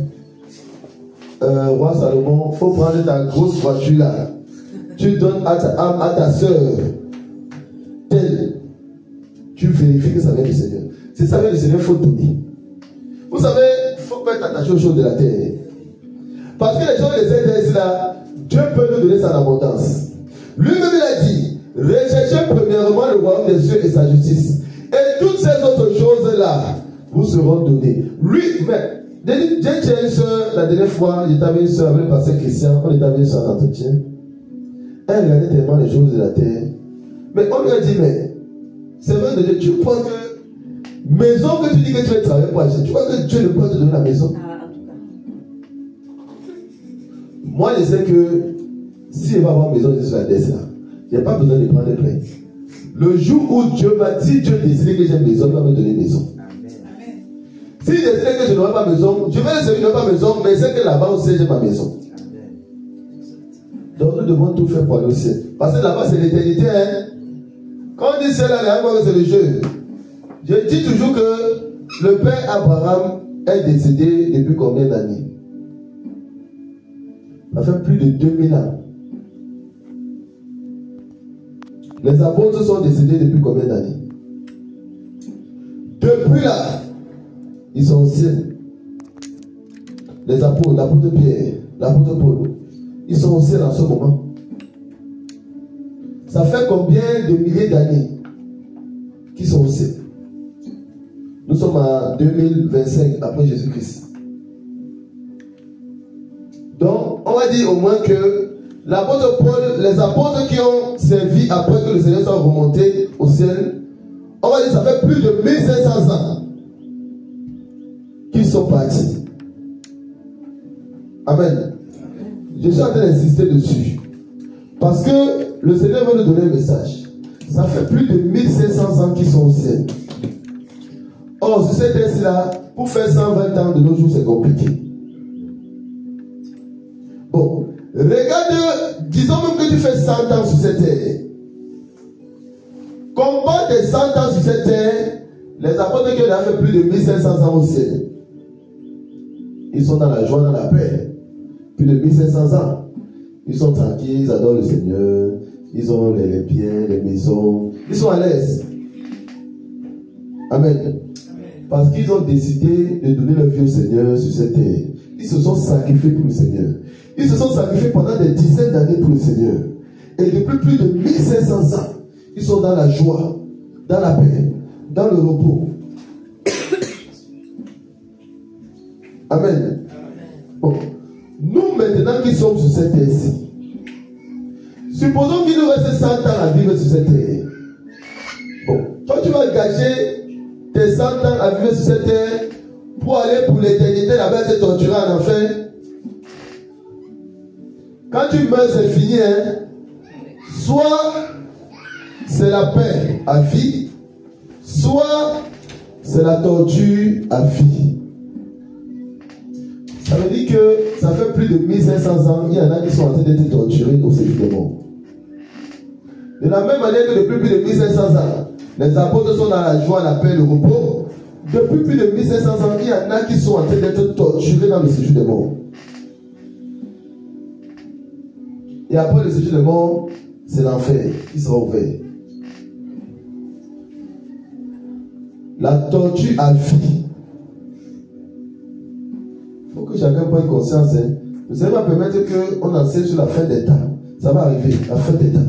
roi Salomon, il faut prendre ta grosse voiture là. Tu donnes à ta soeur telle. Tu vérifies que ça vient du Seigneur. Si ça vient du Seigneur, il faut donner. Vous savez, il faut pas être attaché aux choses de la terre. Parce que les choses de cette terre là, Dieu peut nous donner sa abondance. Lui-même il a dit, recherchez premièrement le royaume des cieux et sa justice. Et toutes ces autres choses-là vous seront données. Lui, mais, j'ai une soeur, la dernière fois, j'étais avec une soeur, avec le pasteur Christian, on était avec une soeur en entretien. Elle regardait tellement les choses de la terre. Mais on lui a dit, mais, c'est vrai de Dieu, tu crois que maison que tu dis que tu vas travailler pour acheter, tu crois que Dieu ne peut te donner la maison? Moi, je sais que si je vais avoir une maison sur la terre, il n'y a pas besoin de prendre des prêts. Le jour où Dieu va, si Dieu décide que j'ai une maison, il va me donner une maison. Amen. S'il décide que je n'aurai pas maison, je vais laisser une pas maison, mais c'est que là-bas aussi j'ai ma maison. Amen. Donc nous devons tout faire pour aller au ciel. Parce que là-bas c'est l'éternité. Hein? Quand on dit ciel, c'est le jeu. Je dis toujours que le père Abraham est décédé depuis combien d'années? Ça fait plus de 2000 ans. Les apôtres sont décédés depuis combien d'années? Depuis là, ils sont au ciel. Les apôtres, l'apôtre Pierre, l'apôtre Paul, ils sont au ciel en ce moment. Ça fait combien de milliers d'années qu'ils sont au ciel? Nous sommes en 2025 après Jésus-Christ. Donc, on va dire au moins que l'apôtre Paul, les apôtres qui ont servi après que le Seigneur soit remonté au ciel, on va dire ça fait plus de 1500 ans qu'ils sont partis. Amen. Je suis en train d'insister dessus. Parce que le Seigneur veut nous donner un message. Ça fait plus de 1500 ans qu'ils sont au ciel. Or, sur cette terre-là, pour faire 120 ans de nos jours, c'est compliqué. Bon, regarde, disons même que tu fais 100 ans sur cette terre. Compare tes 100 ans sur cette terre, les apôtres qui ont fait plus de 1500 ans au ciel. Ils sont dans la joie, dans la paix. Plus de 1500 ans. Ils sont tranquilles, ils adorent le Seigneur. Ils ont les biens, les maisons. Ils sont à l'aise. Amen. Parce qu'ils ont décidé de donner leur vie au Seigneur sur cette terre. Ils se sont sacrifiés pour le Seigneur. Ils se sont sacrifiés pendant des dizaines d'années pour le Seigneur. Et depuis plus de 1500 ans, ils sont dans la joie, dans la paix, dans le repos. Amen. Bon. Nous maintenant qui sommes sur cette terre-ci, supposons qu'il nous reste 100 ans à vivre sur cette terre. Bon. Toi tu vas gâcher tes 100 ans à vivre sur cette terre pour aller pour l'éternité là-bas te torturer en enfer. Quand tu meurs, c'est fini, hein? Soit c'est la paix à vie, soit c'est la torture à vie. Ça veut dire que ça fait plus de 1500 ans, il y en a qui sont en train d'être torturés au séjour des morts. De la même manière que depuis plus de 1500 ans, les apôtres sont dans la joie, la paix, le repos. Depuis plus de 1500 ans, il y en a qui sont en train d'être torturés dans le séjour des morts. Et après le séjour des morts, c'est l'enfer qui sera ouvert. La torture à vie. Il faut que chacun prenne conscience. Hein. Le Seigneur va permettre qu'on enseigne sur la fin des temps. Ça va arriver, la fin des temps.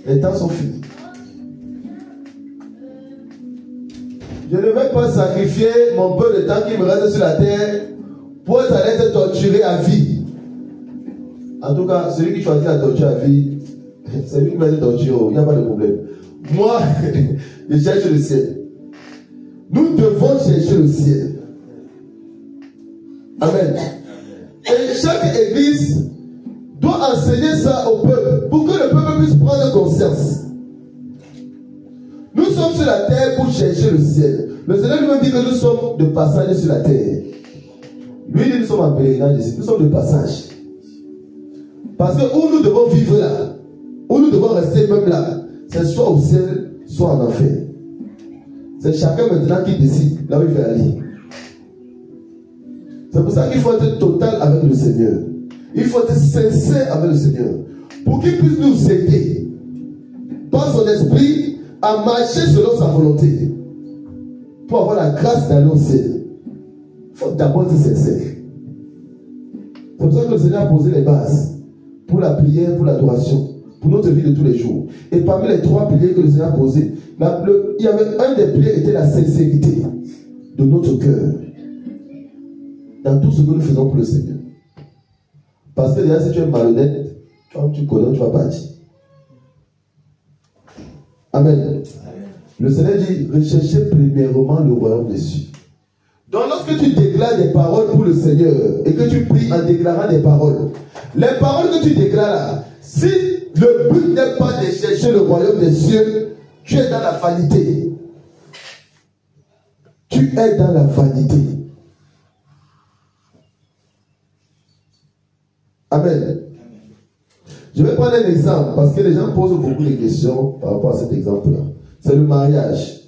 Les temps sont finis. Je ne vais pas sacrifier mon peu de temps qui me reste sur la terre pour être torturé à vie. En tout cas, celui qui choisit la torture à vie, c'est lui qui va être torturé. Il n'y a pas de problème. Moi, je cherche le ciel. Nous devons chercher le ciel. Amen. Et chaque église doit enseigner ça au peuple pour que le peuple puisse prendre conscience. Nous sommes sur la terre pour chercher le ciel. Le Seigneur lui-même dit que nous sommes de passage sur la terre. Lui dit que nous sommes en pèlerinage ici. Nous sommes de passage. Parce que où nous devons vivre là, où nous devons rester même là, c'est soit au ciel, soit en enfer. C'est chacun maintenant qui décide là où il veut aller. C'est pour ça qu'il faut être total avec le Seigneur. Il faut être sincère avec le Seigneur. Pour qu'il puisse nous aider par son esprit à marcher selon sa volonté. Pour avoir la grâce d'aller au ciel. Il faut d'abord être sincère. C'est pour ça que le Seigneur a posé les bases pour la prière, pour l'adoration, pour notre vie de tous les jours. Et parmi les 3 piliers que le Seigneur a posés, il y avait un des piliers qui était la sincérité de notre cœur. Dans tout ce que nous faisons pour le Seigneur. Parce que déjà, si tu es malhonnête, quand tu connais, tu vas partir. Amen. Le Seigneur dit, recherchez premièrement le royaume des cieux. Donc lorsque tu déclares des paroles pour le Seigneur et que tu pries en déclarant des paroles, les paroles que tu déclares là, si le but n'est pas de chercher le royaume des cieux, tu es dans la vanité. Tu es dans la vanité. Amen. Je vais prendre un exemple parce que les gens posent beaucoup de questions par rapport à cet exemple-là. C'est le mariage.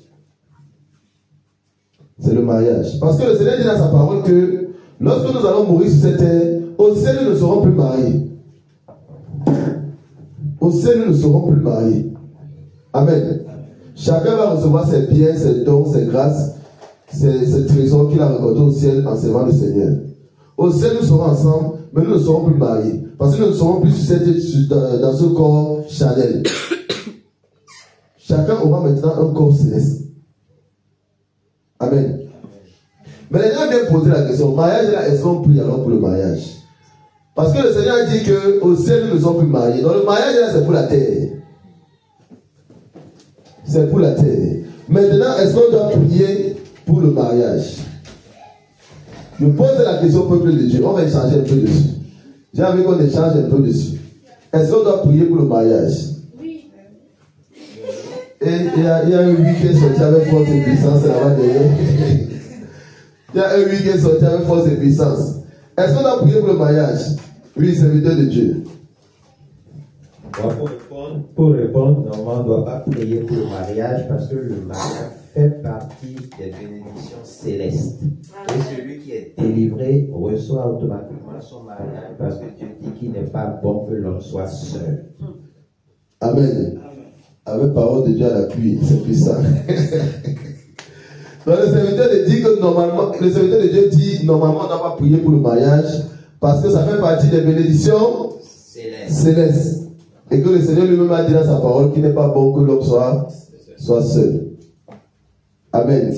C'est le mariage. Parce que le Seigneur dit dans sa parole que lorsque nous allons mourir sur cette terre, au ciel nous ne serons plus mariés. Au ciel nous ne serons plus mariés. Amen. Chacun va recevoir ses biens, ses dons, ses grâces, ses trésors qu'il a récoltés au ciel en servant le Seigneur. Au ciel nous serons ensemble, mais nous ne serons plus mariés. Parce que nous ne serons plus dans ce corps charnel. Chacun aura maintenant un corps céleste. Amen. Mais les gens viennent poser la question, mariage là, est-ce qu'on prie alors pour le mariage? Parce que le Seigneur a dit qu'au ciel nous ne sommes plus mariés. Donc le mariage là, c'est pour la terre. C'est pour la terre. Maintenant, est-ce qu'on doit prier pour le mariage? Je pose la question au peuple de Dieu. On va échanger un peu dessus. J'ai envie qu'on échange un peu dessus. Est-ce qu'on doit prier pour le mariage? Oui. Et il y a un oui qui est sorti avec force et puissance là-bas derrière. Il y a un oui qui est sorti avec force et puissance. Est-ce qu'on doit prier pour le mariage? Oui, serviteur de Dieu. Pour répondre, normalement, on ne doit pas prier pour le mariage parce que le mariage fait partie des bénédictions célestes. Et celui qui est délivré reçoit automatiquement son mariage parce que Dieu dit qu'il n'est pas bon que l'homme soit seul. Amen. Avec parole de Dieu à l'appui, c'est puissant. Donc le serviteur de Dieu dit que normalement, le serviteur de Dieu dit normalement on ne doit pas prier pour le mariage parce que ça fait partie des bénédictions célestes. Et que le Seigneur lui-même a dit dans sa parole qu'il n'est pas bon que l'homme soit seul. Amen.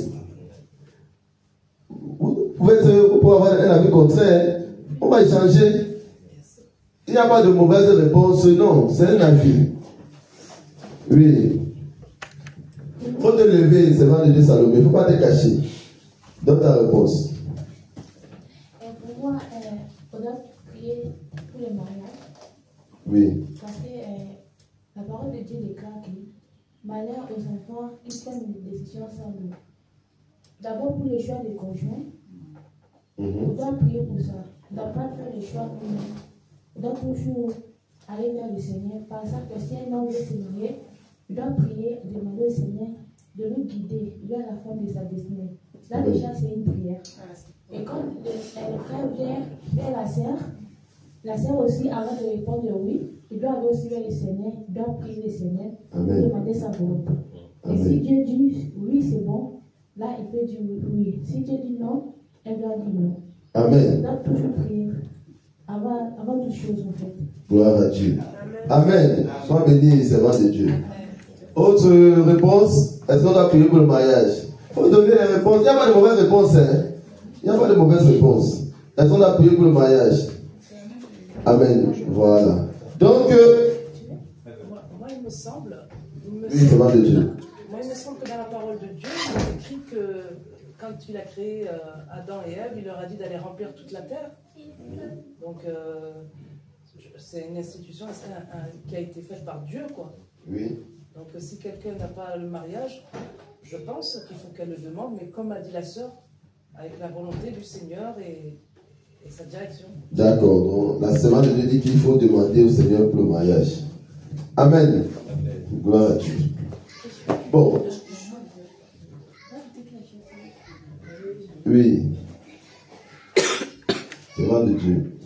Vous pouvez avoir un avis contraire. On va échanger. Il n'y a pas de mauvaise réponse. Non, c'est un avis. Oui. Il faut te lever, c'est vrai de Dieu Salomé. Il ne faut pas te cacher. Donne ta réponse. Pour moi, on doit prier pour le mariage. Oui. Parce que la parole de Dieu déclare que malheur aux enfants qui prennent des décisions sans nous. D'abord pour le choix des conjoints, on doit prier pour ça. On ne doit pas faire le choix nous-mêmes. On doit toujours aller vers le Seigneur. Par exemple, si un homme veut se marier, il doit prier, demander au Seigneur de nous guider vers la femme de sa destinée. Là déjà c'est une prière. Et quand le frère vient vers la sœur aussi, avant de répondre oui, il doit aller aussi vers le Seigneur, il doit prier le Seigneur, demander sa volonté. Et si Dieu dit oui, c'est bon, là il peut dire oui. Si Dieu dit non, elle doit dire non. Amen. On doit toujours prier avant toute chose en fait. Gloire à Dieu. Amen. Sois béni, servant de Dieu. Autre réponse, est-ce qu'on doit prier pour le mariage? Il faut donner les réponses. Il n'y a pas de mauvaise réponse. Il n'y a pas de mauvaise réponse. Est-ce qu'on doit prier pour le mariage? Amen. Voilà. Donc, moi, il me semble. Oui, servant de Dieu. Moi, il me semble que dans la parole de Dieu, il est écrit que quand il a créé Adam et Ève, il leur a dit d'aller remplir toute la terre. Donc, c'est une institution qui a été faite par Dieu, quoi. Oui. Donc, si quelqu'un n'a pas le mariage, je pense qu'il faut qu'elle le demande, mais comme a dit la sœur, avec la volonté du Seigneur et sa direction. D'accord. Donc, la semaine de Dieu dit qu'il faut demander au Seigneur pour le mariage. Amen. Gloire à Dieu. Bon. Oui. Seigneur de Dieu.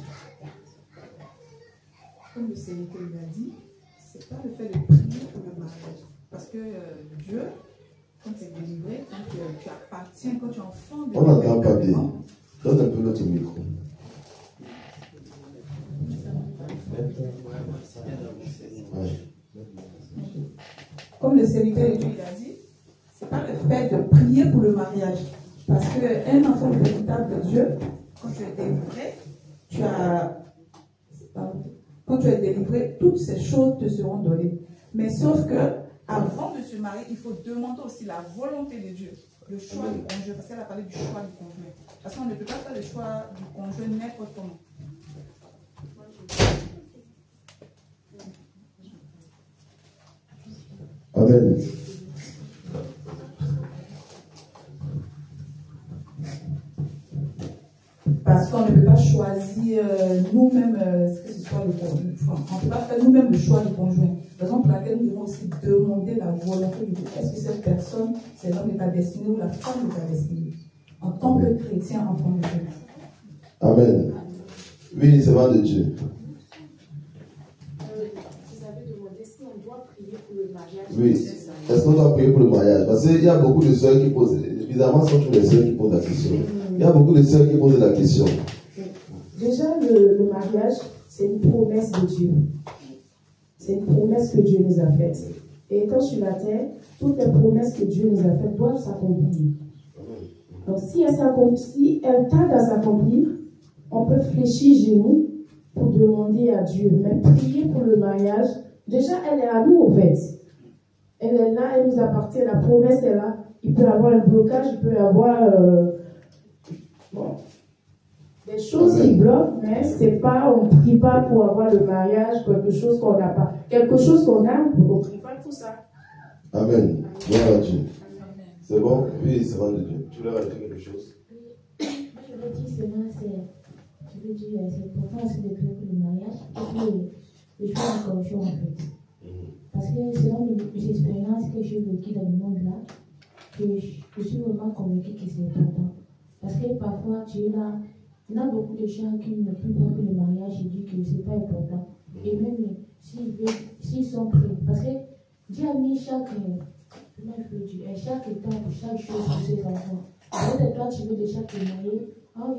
Comme le Seigneur l'a dit, c'est pas le fait de prier pour le mariage. Parce que Dieu, quand tu es délivré, quand tu appartiens, quand tu es enfant de Dieu. On n'entend pas bien. Donne un peu notre micro. Ouais. Comme le serviteur de Dieu l'a dit, c'est pas le fait de prier pour le mariage. Parce qu'un enfant véritable de Dieu, quand tu es délivré, quand tu es délivré, toutes ces choses te seront données. Mais sauf que, avant de se marier, il faut demander aussi la volonté de Dieu, le choix du conjoint, parce qu'elle a parlé du choix du conjoint. Parce qu'on ne peut pas faire le choix du conjoint n'importe comment. Amen. Parce qu'on ne peut pas choisir nous-mêmes que ce soit le conjoint. On ne peut pas faire nous-mêmes le choix du conjoint. Raison pour laquelle nous devons aussi demander la volonté de Dieu. Est-ce que cette personne, c'est l'homme de ta destinée ou la femme de ta destinée? En tant que chrétien, enfant de Dieu. Amen. Oui, c'est vrai de Dieu. Vous avez demandé si on doit prier pour le mariage. Oui. Est-ce qu'on doit prier pour le mariage? Parce qu'il y a beaucoup de sœurs qui posent, évidemment, ce sont toutes les sœurs qui posent la question. Il y a beaucoup de sœurs qui posent la question. Déjà, le mariage, c'est une promesse de Dieu. C'est une promesse que Dieu nous a faite. Et étant sur la terre, toutes les promesses que Dieu nous a faites doivent s'accomplir. Donc, si elles tardent à s'accomplir, on peut fléchir genoux pour demander à Dieu. Mais prier pour le mariage, déjà, elle est à nous, en fait. Elle est là, elle nous appartient, la promesse est là. Il peut y avoir un blocage, il peut y avoir... Des choses qui bloquent, mais c'est pas, on ne prie pas pour avoir le mariage, quelque chose qu'on n'a pas. Quelque chose qu'on a, on ne prie pas pour ça. Amen. Gloire à Dieu. C'est bon? Oui, c'est bon de Dieu. Tu voulais rajouter quelque chose? Moi, je veux dire cela, c'est important aussi de prier pour le mariage et puis le choix de conjoint en fait. Parce que selon mes expériences que j'ai vécues dans le monde là, je suis vraiment convaincue que c'est important. Parce que parfois, tu es là, il y a beaucoup de gens qui ne prient pas pour le mariage et disent que ce n'est pas important. Et même s'ils sont prêts, parce que Dieu a mis chaque étape, chaque chose pour ses enfants. Peut-être toi, tu veux déjà te marier.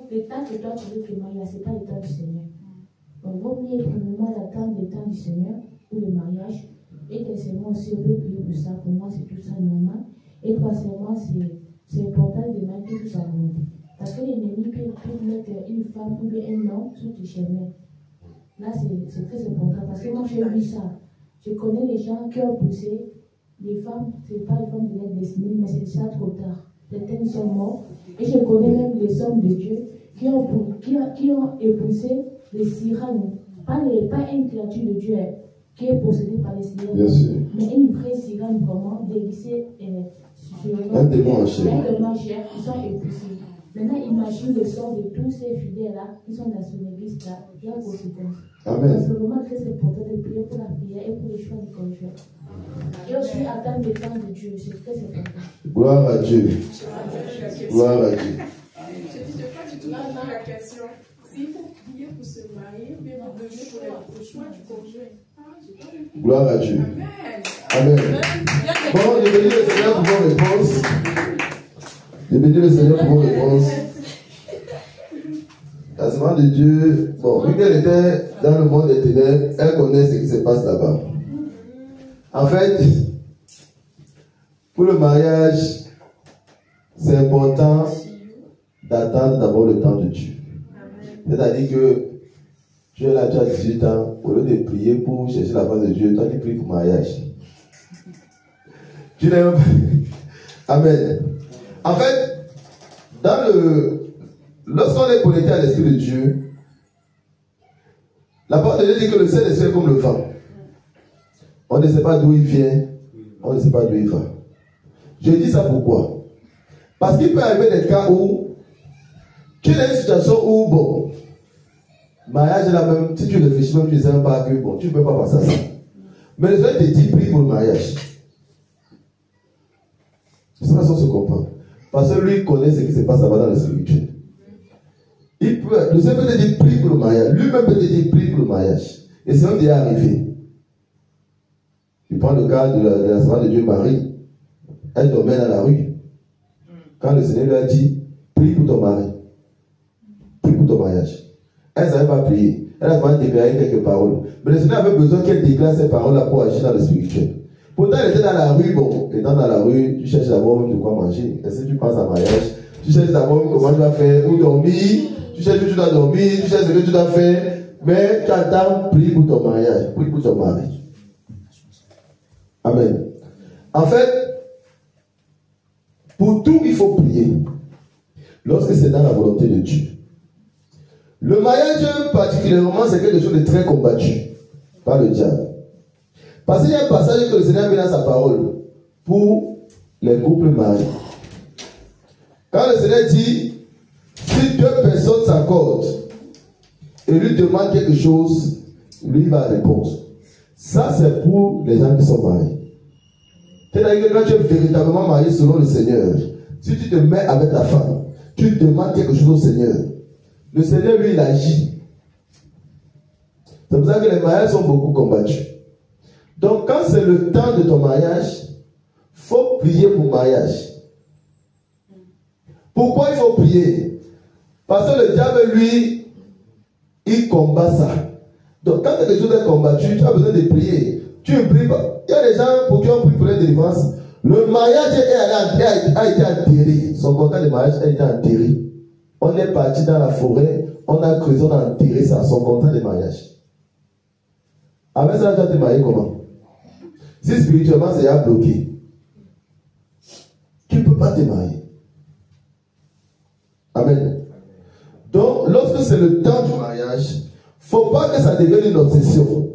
Le temps que toi, tu veux te marier, ce n'est pas le temps du Seigneur. Donc, il vaut mieux premièrement attendre le temps du Seigneur pour le mariage. Et deuxièmement, si on veut prier pour ça, pour moi, c'est tout ça normal. Et troisièmement, c'est important de mettre tout ça en ordre. Parce que l'ennemi peut mettre une femme ou bien un homme sur tes chemins. Là, c'est très important. Parce que moi, j'ai vu ça. Je connais les gens qui ont poussé les femmes, ce n'est pas les femmes de leur destinée, mais c'est déjà trop tard. Certains sont morts. Et je connais même les hommes de Dieu qui ont épousé les sirènes. Pas une créature de Dieu qui est possédée par les sirènes, mais une vraie sirène vraiment déguisée sur un démon en chair. Ils ont épousé. Maintenant, imagine le sort de tous ces fidèles-là qui sont dans son église là, il y a conséquence. Amen. C'est vraiment très important de prier pour la prière et pour le choix du conjoint. Et aussi attendre le temps de Dieu, c'est très important. Gloire à Dieu. Gloire à Dieu. Je ne sais pas du tout la question. S'il faut prier pour se marier, mais vous devez pour le choix du conjoint. Gloire à Dieu. Amen. Bon, je bénis le Seigneur pour vos réponses. Je bénis le Seigneur pour vos réponses. La semence de Dieu, bon, vu qu'elle était dans le monde des ténèbres, elle connaît ce qui se passe là-bas. En fait, pour le mariage, c'est important d'attendre d'abord le temps de Dieu. C'est-à-dire que tu es là, tu as 18 ans, au lieu de prier pour chercher la face de Dieu, toi tu pries pour mariage. Tu n'aimes pas. Amen. En fait, lorsqu'on est connecté à l'Esprit de Dieu, la parole de Dieu dit que le Saint-Esprit est comme le vent. On ne sait pas d'où il vient, on ne sait pas d'où il va. Je dis ça pourquoi? Parce qu'il peut arriver des cas où tu es dans une situation où, bon, mariage est la même, si tu réfléchis même, tu ne sais même pas que, bon, tu ne peux pas passer à ça. Mais le Seigneur te dit, prie pour le mariage. De toute façon, on se comprend. Parce que lui connaît ce qui se passe là-bas dans le spirituel. Le Seigneur peut te dire, prie pour le mariage. Lui-même peut te dire, prie pour le mariage. Et c'est même déjà arrivé. Tu prends le cas de la servante de Dieu Marie. Elle dormait dans la rue. Quand le Seigneur lui a dit, prie pour ton mari. Prie pour ton mariage. Elle ne savait pas prier. Elle a seulement déclaré quelques paroles. Mais le Seigneur avait besoin qu'elle déclare ces paroles-là pour agir dans le spirituel. Pourtant, elle était dans la rue. Bon, étant dans la rue, tu cherches d'abord même de quoi manger. Est-ce que tu penses à mariage? Tu cherches d'abord comment tu vas faire, où dormir. Tu cherches où tu dois dormir. Tu cherches ce que tu dois faire. Mais tu attends, prie pour ton mariage. Prie pour ton mari. Amen. En fait, pour tout, il faut prier. Lorsque c'est dans la volonté de Dieu. Le mariage, particulièrement, c'est quelque chose de très combattu par le diable. Parce qu'il y a un passage que le Seigneur met dans sa parole pour les couples mariés. Quand le Seigneur dit, si deux personnes s'accordent et lui demandent quelque chose, lui va répondre. Ça, c'est pour les gens qui sont mariés. C'est-à-dire que quand tu es véritablement marié selon le Seigneur, si tu te mets avec ta femme, tu demandes quelque chose au Seigneur. Le Seigneur, lui, il agit. C'est pour ça que les mariages sont beaucoup combattus. Donc, quand c'est le temps de ton mariage, il faut prier pour mariage. Pourquoi il faut prier? Parce que le diable, lui, il combat ça. Donc, quand quelque chose est combattu, tu as besoin de prier. Tu ne pries pas. Il y a des gens pour qui on prie pour les délivrances. Le mariage a été enterré. Son contrat de mariage a été enterré. On est parti dans la forêt, on a creusé, on a enterré ça, son contrat de mariage. Avec ça, tu vas te marier comment? Si spirituellement c'est à bloqué, tu ne peux pas te marier. Amen. Donc, lorsque c'est le temps du mariage, faut pas que ça devienne une obsession.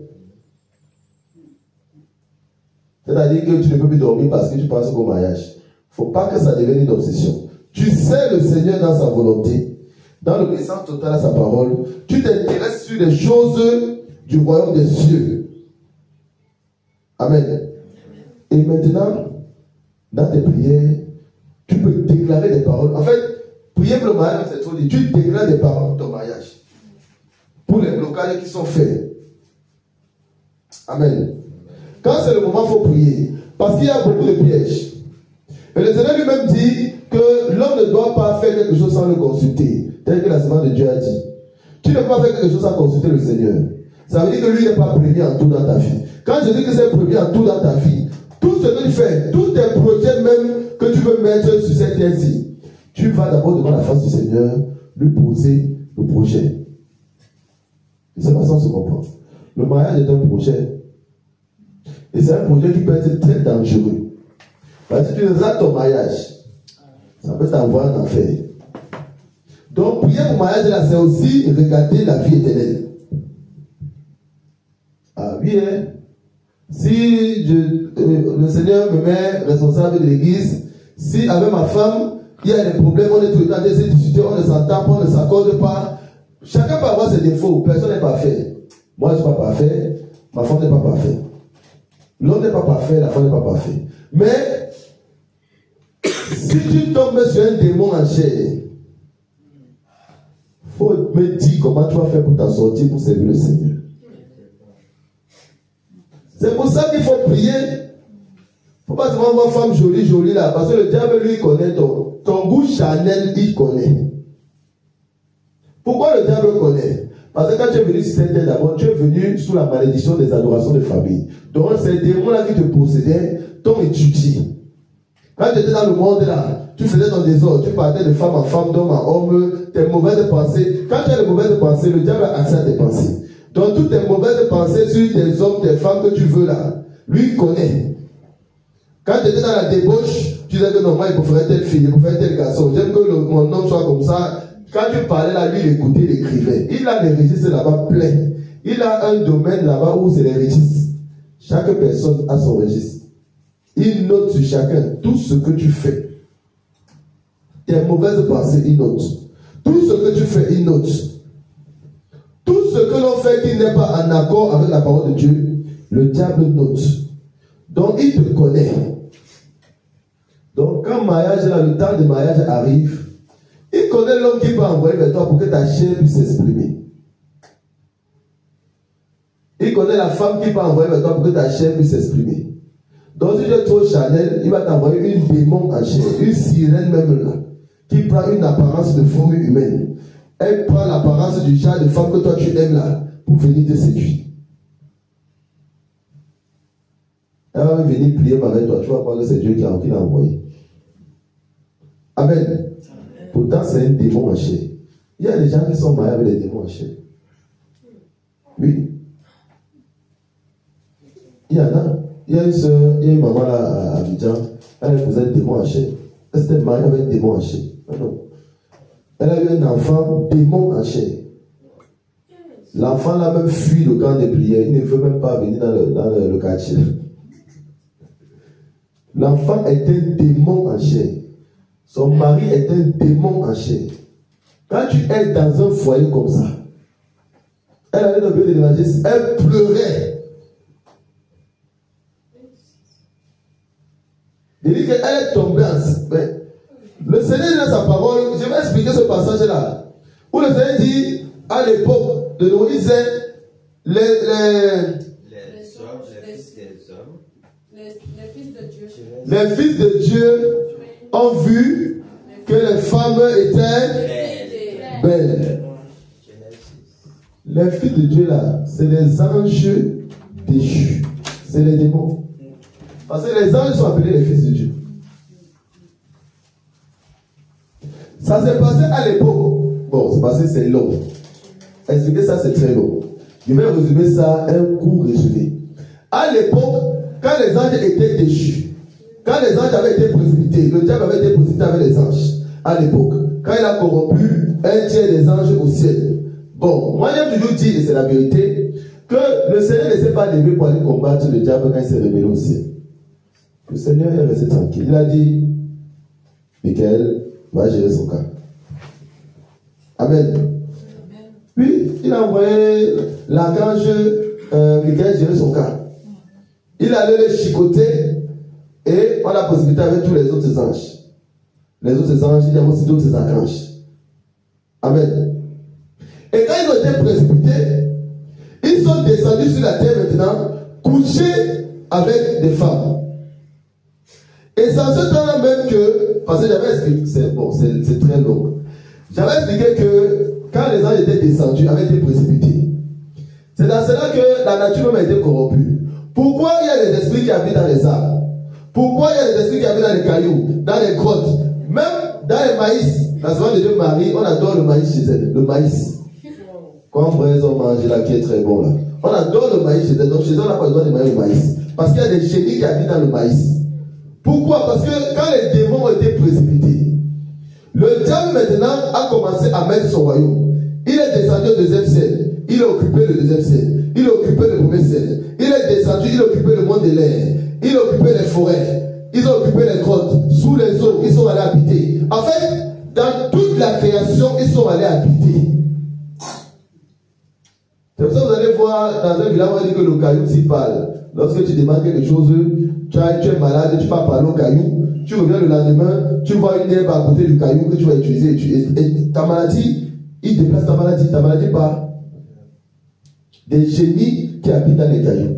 C'est-à-dire que tu ne peux plus dormir parce que tu penses au mariage. Faut pas que ça devienne une obsession. Tu sais le Seigneur dans sa volonté, dans l'obéissance totale à sa parole. Tu t'intéresses sur les choses du royaume des cieux. Amen. Et maintenant, dans tes prières, tu peux déclarer des paroles. En fait, prier pour le mariage, c'est trop dit. Tu déclares des paroles pour ton mariage. Pour les blocages qui sont faits. Amen. Quand c'est le moment, il faut prier. Parce qu'il y a beaucoup de pièges. Et le Seigneur lui-même dit que l'homme ne doit pas faire quelque chose sans le consulter. Tel que la semence de Dieu a dit. Tu ne peux pas faire quelque chose sans consulter le Seigneur. Ça veut dire que lui n'est pas premier en tout dans ta vie. Quand je dis que c'est premier en tout dans ta vie, tout ce que tu fais, tous tes projets même que tu veux mettre sur cette terre-ci, tu vas d'abord devant la face du Seigneur lui poser le projet. Et c'est pas ça se comprend. Le mariage est un projet. Et c'est un projet qui peut être très dangereux. Parce que tu rates ton mariage, ça peut t'envoyer en enfer. Donc, prier pour mariage là, c'est aussi regarder la vie éternelle. Ah oui, hein? Si le Seigneur me met responsable de l'église, si avec ma femme, il y a des problèmes, on est tout le temps d'essayer de discuter, on ne s'entend pas, on ne s'accorde pas. Chacun peut avoir ses défauts, personne n'est parfait. Moi, je ne suis pas parfait, ma femme n'est pas parfaite. L'homme n'est pas parfait, la femme n'est pas parfaite. Mais, si tu tombes sur un démon en chair, il faut me dire comment tu vas faire pour t'en sortir pour servir le Seigneur. C'est pour ça qu'il faut prier. Il ne faut pas seulement voir femme jolie, jolie là, parce que le diable lui connaît ton goût charnel, il connaît. Pourquoi le diable connaît? Parce que quand tu es venu sur cette terre d'abord, tu es venu sous la malédiction des adorations de famille. Donc ces démons-là qui te possédaient t'ont étudié. Quand tu étais dans le monde là, tu faisais ton désordre, tu partais de femme en femme, d'homme en homme, tes mauvaises pensées. Quand tu as les mauvaises pensées, le diable a accès à tes pensées. Donc toutes tes mauvaises pensées sur tes hommes, tes femmes que tu veux là, lui connaît. Quand tu étais dans la débauche, tu disais que non, moi il préférait telle fille, il préférait tel garçon, j'aime que mon homme soit comme ça. Quand tu parlais là, lui il écoutait, il écrivait. Il a les registres là-bas pleins. Il a un domaine là-bas où c'est les registres. Chaque personne a son registre. Il note sur chacun tout ce que tu fais. Tes mauvaises pensées, il note. Tout ce que tu fais, il note. Tout ce que l'on fait qui n'est pas en accord avec la parole de Dieu, le diable note. Donc il te connaît. Donc quand mariage là, le temps de mariage arrive, il connaît l'homme qui peut envoyer vers toi pour que ta chair puisse s'exprimer. Il connaît la femme qui peut envoyer vers toi pour que ta chair puisse s'exprimer. Donc si tu es trop charnel, il va t'envoyer une démon en chair, une sirène même là, qui prend une apparence de forme humaine. Elle prend l'apparence du genre de femme que toi tu aimes là, pour venir te séduire. Elle va venir prier avec toi, tu vas voir que c'est Dieu qui l'a envoyé. Amen. Pourtant, c'est un démon en chair. Il y a des gens qui sont mariés avec des démons en chair. Oui. Il y en a. Il y a une soeur, il y a une maman là à Abidjan, elle faisait un démon en chair. Elle s'était mariée avec un démon en chair. Non. Elle a eu un enfant, démon en chair. L'enfant l'a même fui le camp de prière. Il ne veut même pas venir dans le quartier. L'enfant est un démon en chair. Son mari est un démon en chair. Quand tu es dans un foyer comme ça, elle allait dans le bureau de l'évangile, elle pleurait. Il dit qu'elle est tombée enceinte. Le Seigneur dans sa parole, je vais expliquer ce passage-là, où le Seigneur dit, à l'époque de Moïse, les fils de Dieu ont vu que les femmes étaient belles. Les fils de Dieu là, c'est les anges déchus. C'est les démons. Parce que les anges sont appelés les fils de Dieu. Ça s'est passé à l'époque. Bon, c'est passé, c'est long. Expliquer ça, c'est très long. Je vais résumer ça un court résumé. À l'époque, quand les anges étaient déchus, quand les anges avaient été précipités, le diable avait été précipité avec les anges. À l'époque, quand il a corrompu un tiers des anges au ciel, Bon, moi j'aime toujours dire, et c'est la vérité, que le Seigneur ne s'est pas levé pour aller combattre le diable quand il s'est révélé au ciel. Le Seigneur est resté tranquille. Il a dit, Michael va gérer son cas. Amen. Puis, il a envoyé l'archange Michael gérer son cas. Il allait le chicoter et on a la possibilité avec tous les autres anges. Les autres anges, il y a aussi d'autres archanges. Amen. Et quand ils ont été précipités, ils sont descendus sur la terre maintenant, couchés avec des femmes. Et c'est en ce temps-là même que, parce que j'avais expliqué, c'est très long. J'avais expliqué que quand les anges étaient descendus, avaient été précipités. C'est dans cela que la nature même a été corrompue. Pourquoi il y a des esprits qui habitent dans les arbres? Pourquoi il y a des esprits qui habitent dans les cailloux, dans les grottes, même dans les maïs? La semaine de Dieu Marie, on adore le maïs chez elle, le maïs. Quand ils ont mangé là, qui est très bon là. On adore le maïs chez elle, donc chez eux on n'a pas besoin de manger le maïs. Parce qu'il y a des génies qui habitent dans le maïs. Pourquoi? Parce que quand les démons ont été précipités, le diable maintenant a commencé à mettre son royaume. Il est descendu au deuxième ciel. Il a occupé le deuxième ciel. Il a occupé le premier ciel. Il est descendu, il a occupé le monde de l'air. Il a occupé les forêts. Ils ont occupé les grottes. Sous les eaux, ils sont allés habiter. En fait, dans toute la création, ils sont allés habiter. C'est pour ça que vous allez voir dans un village, on dit que le caillou s'y parle. Lorsque tu demandes quelque chose, tu es malade, tu vas parler au caillou. Tu reviens le lendemain, tu vois une herbe à côté du caillou que tu vas utiliser. Et ta maladie, il déplace ta maladie par des génies qui habitent dans les cailloux.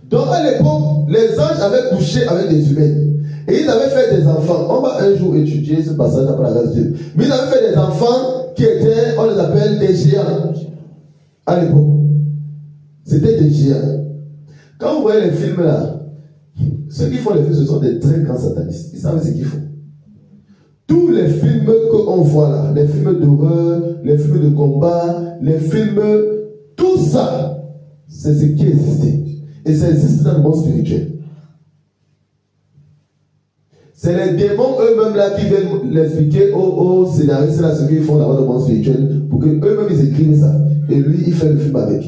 Donc à l'époque, les anges avaient couché avec des humains. Et ils avaient fait des enfants. On va un jour étudier ce passage après la grâce de Dieu. Mais ils avaient fait des enfants qui étaient, on les appelle des géants. À l'époque. C'était des géants. Quand vous voyez les films là, ceux qui font les films, ce sont des très grands satanistes. Ils savent ce qu'ils font. Tous les films qu'on voit là, les films d'horreur, les films de combat, les films, tout ça, c'est ce qui existait. Et ça existe dans le monde spirituel. C'est les démons eux-mêmes là qui viennent l'expliquer aux scénaristes là, ce qu'ils font dans le monde spirituel, pour qu'eux-mêmes ils écrivent ça. Et lui, il fait le film avec.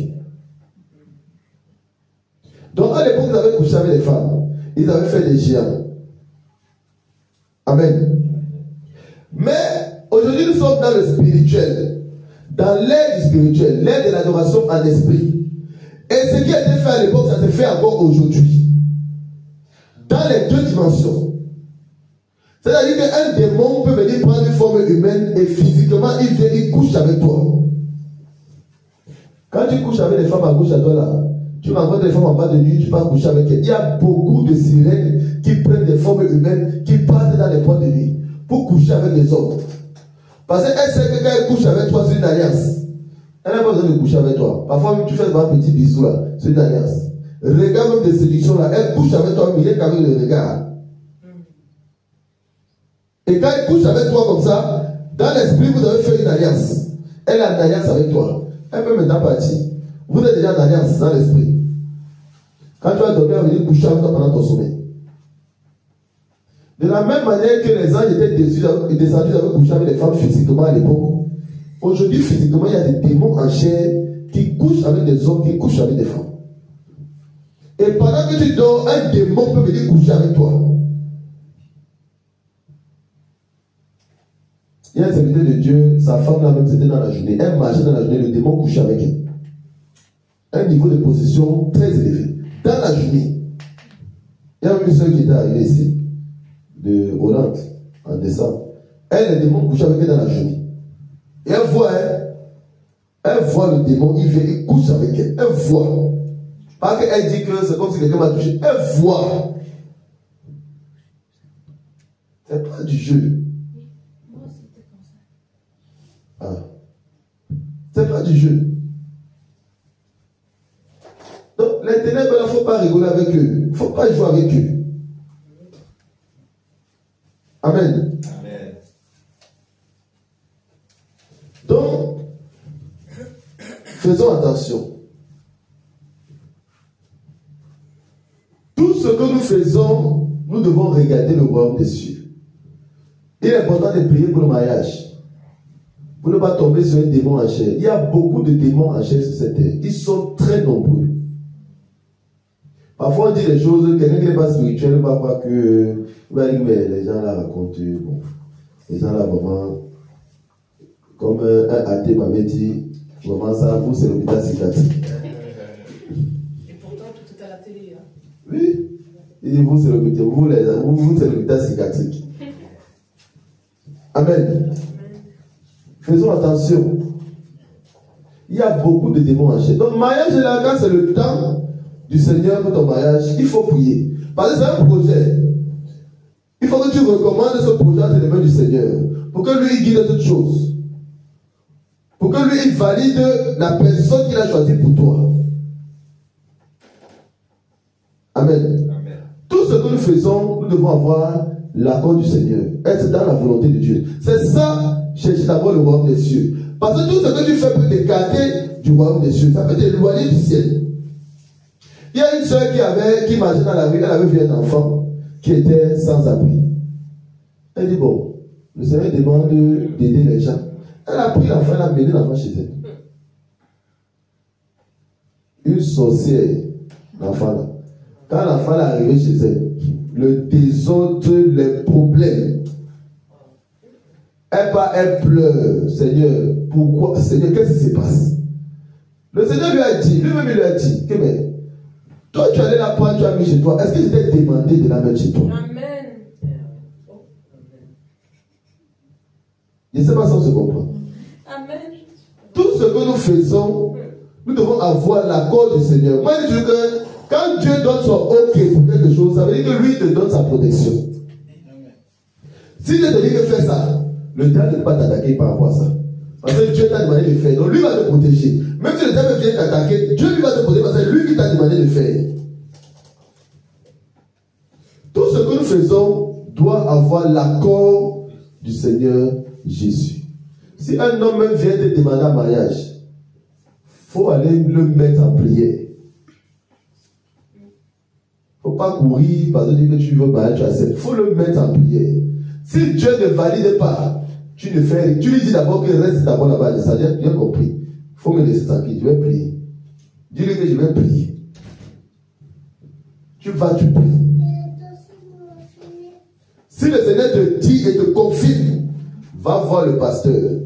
Donc à l'époque, ils avaient couché avec les femmes. Ils avaient fait des géants. Amen. Mais aujourd'hui, nous sommes dans le spirituel. Dans l'ère du spirituel, l'ère de l'adoration en esprit. Et ce qui a été fait à l'époque, ça se fait encore aujourd'hui. Dans les deux dimensions. C'est-à-dire qu'un démon peut venir prendre une forme humaine et physiquement, il vient, il couche avec toi. Quand tu couches avec les femmes à gauche à toi là, tu rencontres des femmes en bas de nuit, tu peux coucher avec elles. Il y a beaucoup de sirènes qui prennent des formes humaines, qui partent dans les boîtes de nuit pour coucher avec les hommes. Parce qu'elle sait que quand elle couche avec toi, c'est une alliance. Elle n'a pas besoin de coucher avec toi. Parfois, même tu fais un petit bisou là, c'est une alliance. Regard même de séduction là, elle couche avec toi, mais il est qu'avec le regard. Et quand elle couche avec toi comme ça, dans l'esprit, vous avez fait une alliance. Elle a une alliance avec toi. Elle peut maintenant partir. Vous êtes déjà en alliance dans l'esprit. Quand tu vas dormir, elle va venir coucher avec toi pendant ton sommeil. De la même manière que les anges étaient descendus, ils avaient couché avec les femmes physiquement à l'époque. Aujourd'hui, physiquement, il y a des démons en chair qui couchent avec des hommes, qui couchent avec des femmes. Et pendant que tu dors, un démon peut venir coucher avec toi. Il y a un serviteur de Dieu, sa femme là même, c'était dans la journée. Elle marchait dans la journée, le démon couchait avec elle. Un niveau de possession très élevé. Dans la journée. Il y a une soeur qui était arrivée ici, de Hollande, en décembre. Elle, le démon couchait avec elle dans la journée. Et elle voit le démon, il vient, il couche avec elle. Elle voit. Pas qu'elle dit que c'est comme si quelqu'un m'a touché. Elle voit. C'est pas du jeu. Ah. C'est pas du jeu. Donc, les ténèbres, il ne faut pas rigoler avec eux. Il ne faut pas jouer avec eux. Amen. Amen. Donc, faisons attention. Tout ce que nous faisons, nous devons regarder le royaume des cieux. Il est important de prier pour le mariage. pour ne pas tomber sur un démon en chair. Il y a beaucoup de démons en chair sur cette terre. Ils sont très nombreux. Parfois on dit des choses, quelqu'un qui n'est pas spirituel va croire que mais les gens là racontent. Bon, les gens là vraiment, comme un athée m'avait dit, vraiment ça, vous c'est l'hôpital psychiatrique. Et pourtant tout est à la télé. Hein. Oui. Il dit vous c'est l'hôpital, vous c'est l'hôpital psychiatrique. Amen. Faisons attention. Il y a beaucoup de démons en chair. Donc, mariage, là, quand c'est le temps du Seigneur pour ton mariage, il faut prier. Parce que c'est un projet. Il faut que tu recommandes ce projet entre les mains du Seigneur. Pour que lui, il guide toutes choses. Pour que lui, il valide la personne qu'il a choisie pour toi. Amen. Amen. Tout ce que nous faisons, nous devons avoir l'accord du Seigneur. Être dans la volonté de Dieu. C'est ça. Cherchez d'abord le royaume des cieux. Parce que tout ce que tu fais peut t'écarter du royaume des cieux. Ça peut t'éloigner du ciel. Il y a une soeur qui marchait dans la rue. Elle avait vu un enfant qui était sans abri. Elle dit bon, le Seigneur demande d'aider les gens. Elle a pris l'enfant, elle a mené l'enfant chez elle. Une sorcière, l'enfant là. Quand l'enfant est arrivé chez elle, le désordre, les problèmes. Elle pleure. Seigneur, pourquoi? Seigneur, qu'est-ce qui se passe? Le Seigneur lui a dit, lui-même il lui a dit, que mais, toi tu allais la prendre, tu as mis chez toi. Est-ce que je t'ai demandé de la mettre chez toi? Amen. Je ne sais pas si on se comprend. Amen. Tout ce que nous faisons, nous devons avoir l'accord du Seigneur. Moi je dis que quand Dieu donne son OK pour quelque chose, ça veut dire que lui te donne sa protection. Si Dieu te dit que fais ça, le diable ne peut pas t'attaquer par rapport à ça. Parce que Dieu t'a demandé de faire. Donc lui va te protéger. Même si le diable vient t'attaquer, Dieu lui va te protéger parce que c'est lui qui t'a demandé de faire. Tout ce que nous faisons doit avoir l'accord du Seigneur Jésus. Si un homme même vient te demander un mariage, il faut aller le mettre en prière. Il ne faut pas courir parce que tu veux mariage, tu acceptes. Il faut le mettre en prière. Si Dieu ne valide pas, tu lui dis d'abord qu'il reste d'abord là-bas. Ça a bien compris. Il faut me laisser tranquille, je vais prier. Dis-lui que je vais prier. Tu pries. Si le Seigneur te dit et te confirme, va voir le pasteur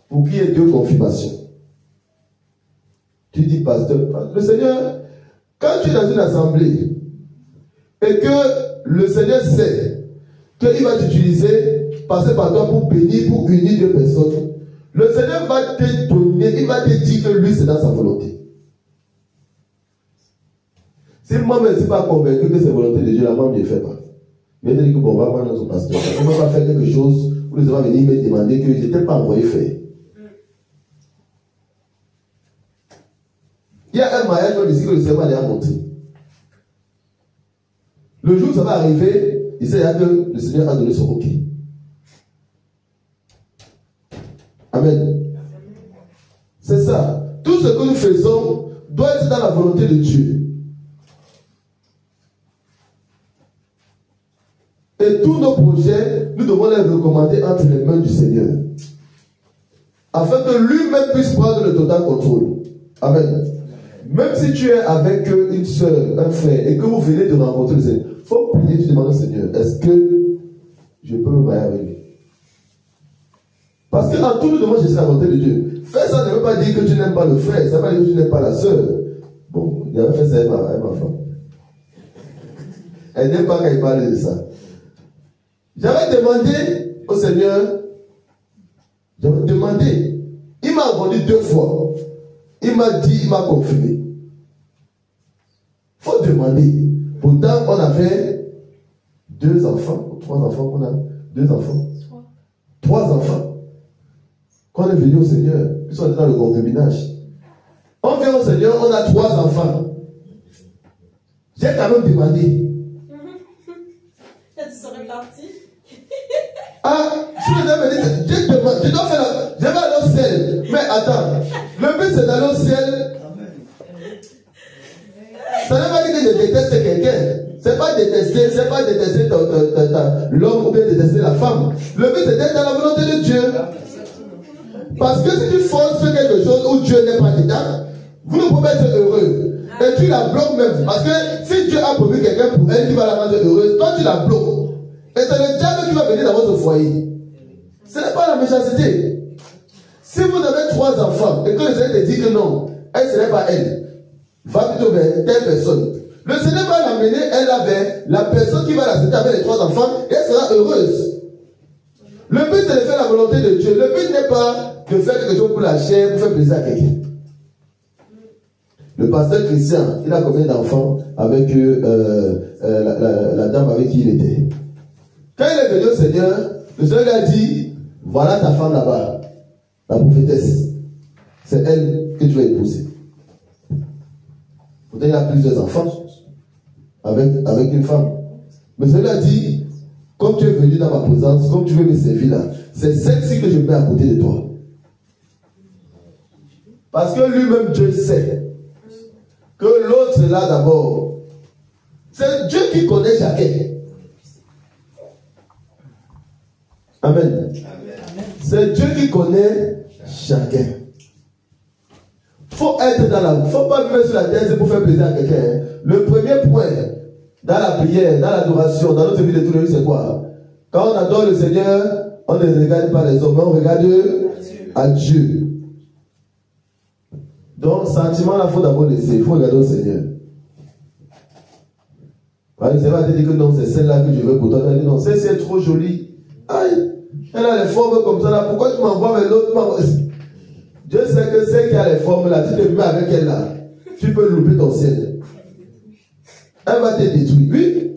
pour qu'il y ait 2 confirmations. Tu dis, pasteur, le Seigneur, quand tu es dans une assemblée et que le Seigneur sait qu'il va t'utiliser, passer par toi pour bénir, pour unir 2 personnes, le Seigneur va te donner, il va te dire que lui c'est dans sa volonté. Si moi-même je ne suis pas convaincu que c'est la volonté de Dieu, là, moi je ne le fais pas. Mais je dis que bon, on va voir notre pasteur. On ne va pas faire quelque chose où les gens vont venir me demander que je n'étais pas envoyé faire. Il y a un mariage ici que le Seigneur m'a montré. Le jour où ça va arriver, il sait que le Seigneur a donné son OK. Amen. C'est ça. Tout ce que nous faisons doit être dans la volonté de Dieu. Et tous nos projets, nous devons les recommander entre les mains du Seigneur. Afin que lui-même puisse prendre le total contrôle. Amen. Même si tu es avec une soeur, un frère, et que vous venez de rencontrer le Seigneur, il faut prier, tu demandes au Seigneur, est-ce que je peux me marier avec lui? Parce qu'en tout, nous devons chercher la volonté de Dieu. Faire ça ne veut pas dire que tu n'aimes pas le frère, ça ne veut pas dire que tu n'aimes pas la soeur. Bon, il avait fait ça avec ma femme. Elle n'aime pas quand il parle de ça. J'avais demandé au Seigneur, il m'a répondu 2 fois. Il m'a dit, il m'a confirmé. Il faut demander. Pourtant, on avait 2 enfants, 3 enfants qu'on a. 2 enfants. 3 enfants. Quand on est venu au Seigneur, ils sont dans le concubinage. On vient au Seigneur, on a 3 enfants. J'ai quand même demandé. Elle serait partie. Ah, si le Seigneur me dit, je dois faire je vais aller au ciel. Mais attends, le but c'est d'aller au ciel. Ça ne veut pas dire que je déteste quelqu'un, c'est pas détester l'homme ou bien détester la femme. Le but c'est d'être dans la volonté de Dieu. Parce que si tu forces quelque chose où Dieu n'est pas dedans, vous ne pouvez pas être heureux. Et tu la bloques même. Parce que si Dieu a promis quelqu'un pour elle qui va la rendre heureuse, toi tu la bloques. Et c'est le diable qui va venir dans votre foyer. Ce n'est pas la méchanceté. Si vous avez 3 enfants et que le Seigneur te dit que non, elle ce n'est pas elle, va plutôt vers telle personne. Le Seigneur va l'amener, elle vers la personne qui va l'accepter avec les 3 enfants et elle sera heureuse. Le but c'est de faire la volonté de Dieu. Le but n'est pas de faire quelque chose pour la chair, pour faire plaisir à quelqu'un. Le pasteur Christian, il a combien d'enfants avec la dame avec qui il était? Quand il est venu au Seigneur, le Seigneur lui a dit, voilà ta femme là-bas, la prophétesse. C'est elle que tu vas épouser. Pourtant, il a plusieurs enfants avec une femme. Mais le Seigneur a dit, comme tu es venu dans ma présence, comme tu veux me servir là, c'est celle-ci que je mets à côté de toi. Parce que lui-même, Dieu sait que l'autre là d'abord, c'est Dieu qui connaît chacun. Amen. C'est Dieu qui connaît chacun. Faut être dans la... Faut pas mettre sur la tête pour faire plaisir à quelqu'un. Le premier point dans la prière, dans l'adoration, dans notre vie de tous les jours, c'est quoi? Quand on adore le Seigneur, on ne regarde pas les hommes, on regarde à Dieu. Donc, sentiment là, il faut d'abord laisser. Il faut regarder au Seigneur. Le Seigneur va te dire que non, c'est celle-là que je veux pour toi. Tu vas dire non, celle-ci est trop jolie. Aïe, elle a les formes comme ça là. Pourquoi tu m'envoies vers l'autre? Dieu sait que celle qui a les formes là, tu te mets avec elle là. Tu peux louper ton ciel. Elle va te détruire. Oui.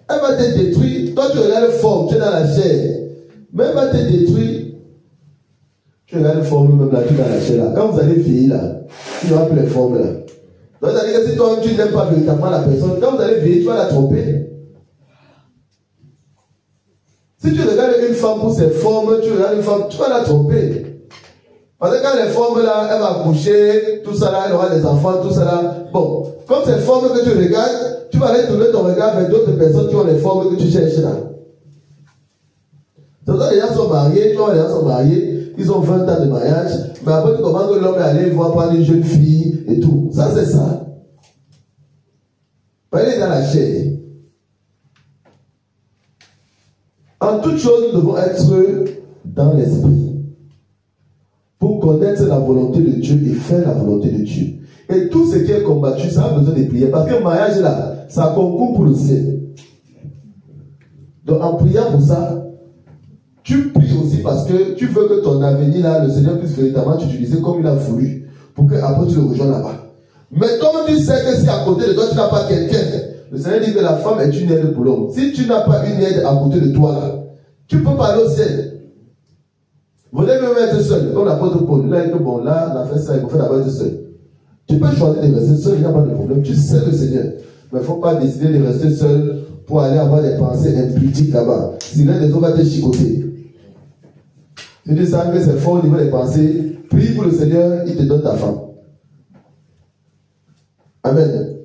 Elle va te détruire. Toi, tu regardes les formes, tu es dans la chair. Mais elle va te détruire. Tu regardes les formes même là, tu es dans la chair là. Quand vous allez vieillir là, tu n'auras plus les formes là. Donc, c'est-à-dire que si toi tu n'aimes pas véritablement la personne, quand vous allez vieillir, tu vas la tromper. Si tu regardes une femme pour ses formes, tu regardes une femme, tu vas la tromper. Parce que quand les formes là, elle va accoucher, tout ça là, elle aura des enfants, tout ça là. Bon, comme ces formes que tu regardes, tu vas aller tourner ton regard vers d'autres personnes qui ont les formes que tu cherches là. Donc quand les gens sont mariés, quand les gens sont mariés, ils ont 20 ans de mariage, mais après tu comprends que l'homme est allé voir prendre une jeune fille et tout. Ça c'est ça. Il est dans la chair. En toute chose, nous devons être dans l'esprit. Pour connaître la volonté de Dieu et faire la volonté de Dieu. Et tout ce qui est combattu, ça a besoin de prier. Parce que le mariage là, ça concourt pour le ciel. Donc en priant pour ça, tu pries aussi parce que tu veux que ton avenir là, le Seigneur puisse véritablement t'utiliser comme il a voulu. Pour que après tu le rejoignes là-bas. Mais comme tu sais que si à côté de toi tu n'as pas quelqu'un, le Seigneur dit que la femme est une aide pour l'homme. Si tu n'as pas une aide à côté de toi là, tu peux parler au ciel. Vous devez même être seul, comme l'apôtre Paul. Là, il dit bon, là, on a fait ça, il faut faire d'abord être seul. Tu peux choisir de rester seul, il n'y a pas de problème. Tu sais le Seigneur. Mais il ne faut pas décider de rester seul pour aller avoir des pensées impudiques là-bas. Si l'un des autres va te chicoter. Si tu sens que c'est fort au niveau des pensées, prie pour le Seigneur, il te donne ta femme. Amen.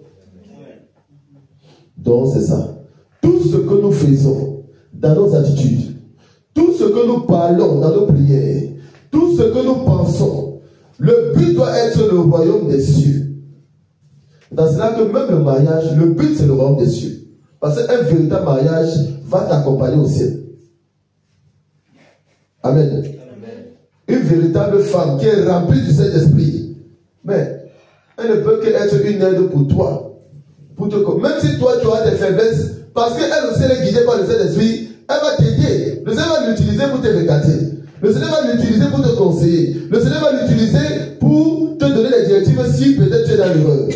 Donc, c'est ça. Tout ce que nous faisons dans nos attitudes, tout ce que nous parlons dans nos prières, tout ce que nous pensons, le but doit être le royaume des cieux. Dans cela que même le mariage, le but c'est le royaume des cieux. Parce qu'un véritable mariage va t'accompagner au ciel. Amen. Une véritable femme qui est remplie du Saint-Esprit, mais elle ne peut qu'être une aide pour toi. Même si toi tu as des faiblesses, parce qu'elle aussi elle est guidée par le Saint-Esprit, elle va t'aider. Le Seigneur va l'utiliser pour te regarder. Le Seigneur va l'utiliser pour te conseiller. Le Seigneur va l'utiliser pour te donner des directives si peut-être tu es dans l'erreur.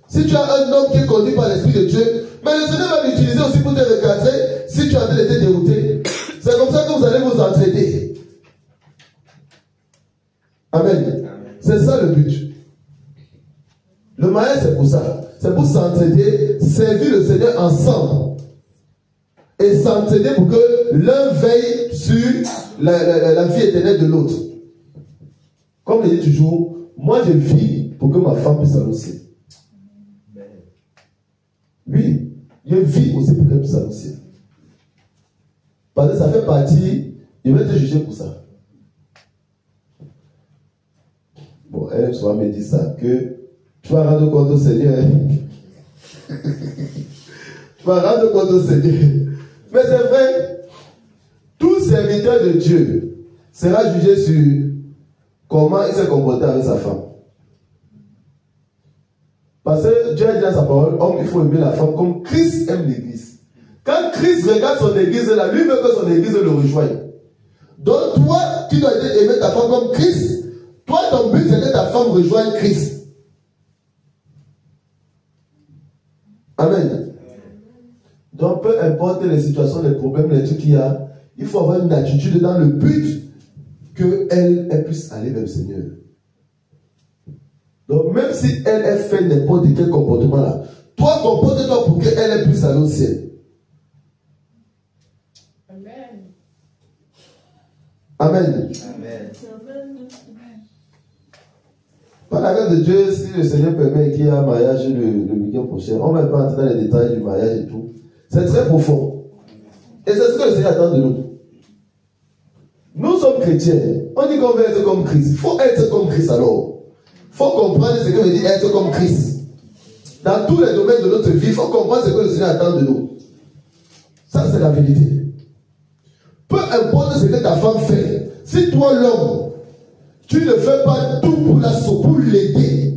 Si tu as un homme qui est conduit par l'Esprit de Dieu, mais le Seigneur va l'utiliser aussi pour te recadrer si tu as été dérouté. C'est comme ça que vous allez vous entraider. Amen. C'est ça le but. Le mariage c'est pour ça. C'est pour s'entraider, servir le Seigneur ensemble. Et s'entraider pour que l'un veille sur la vie éternelle de l'autre. Comme je dis toujours, moi je vis pour que ma femme puisse annoncer. Je vis aussi pour que tu sois au ciel. Parce que ça fait partie, il va te juger pour ça. Bon, elle souvent me dit ça, que tu vas rendre compte au Seigneur. Tu vas rendre compte au Seigneur. Mais c'est vrai, tout serviteur de Dieu sera jugé sur comment il s'est comporté avec sa femme. Parce que Dieu a dit dans sa parole, homme, il faut aimer la femme comme Christ aime l'église. Quand Christ regarde son église là, lui veut que son église le rejoigne. Donc toi, tu dois aimer ta femme comme Christ. Toi, ton but, c'est que ta femme rejoigne Christ. Amen. Donc, peu importe les situations, les problèmes, les trucs qu'il y a, il faut avoir une attitude dans le but qu'elle puisse aller vers le Seigneur. Donc, même si elle fait n'importe quel comportement là, toi, comporte-toi pour qu'elle puisse aller au ciel. Amen. Amen. Amen. Par la grâce de Dieu, si le Seigneur permet qu'il y ait un mariage le week-end prochain, on ne va pas entrer dans les détails du mariage et tout. C'est très profond. Et c'est ce que le Seigneur attend de nous. Nous sommes chrétiens. On dit qu'on veut être comme Christ. Il faut être comme Christ alors. Il faut comprendre ce que veut dire être comme Christ. Dans tous les domaines de notre vie, il faut comprendre ce que le Seigneur attend de nous. Ça, c'est la vérité. Peu importe ce que ta femme fait, si toi, l'homme, tu ne fais pas tout pour la sauver, pour l'aider,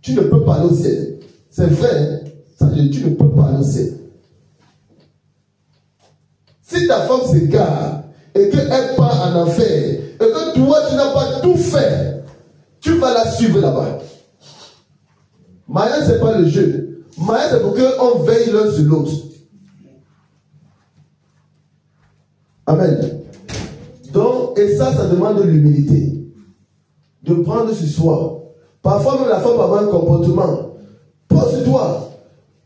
tu ne peux pas aller au ciel. C'est vrai, ça, tu ne peux pas aller au ciel. Si ta femme s'égare et qu'elle part en enfer et que toi tu n'as pas tout fait, tu vas la suivre là-bas. Mariage, ce n'est pas le jeu. Mariage, c'est pour qu'on veille l'un sur l'autre. Amen. Donc, et ça demande de l'humilité. De prendre sur soi. Parfois, même la femme va avoir un comportement. Prends sur toi.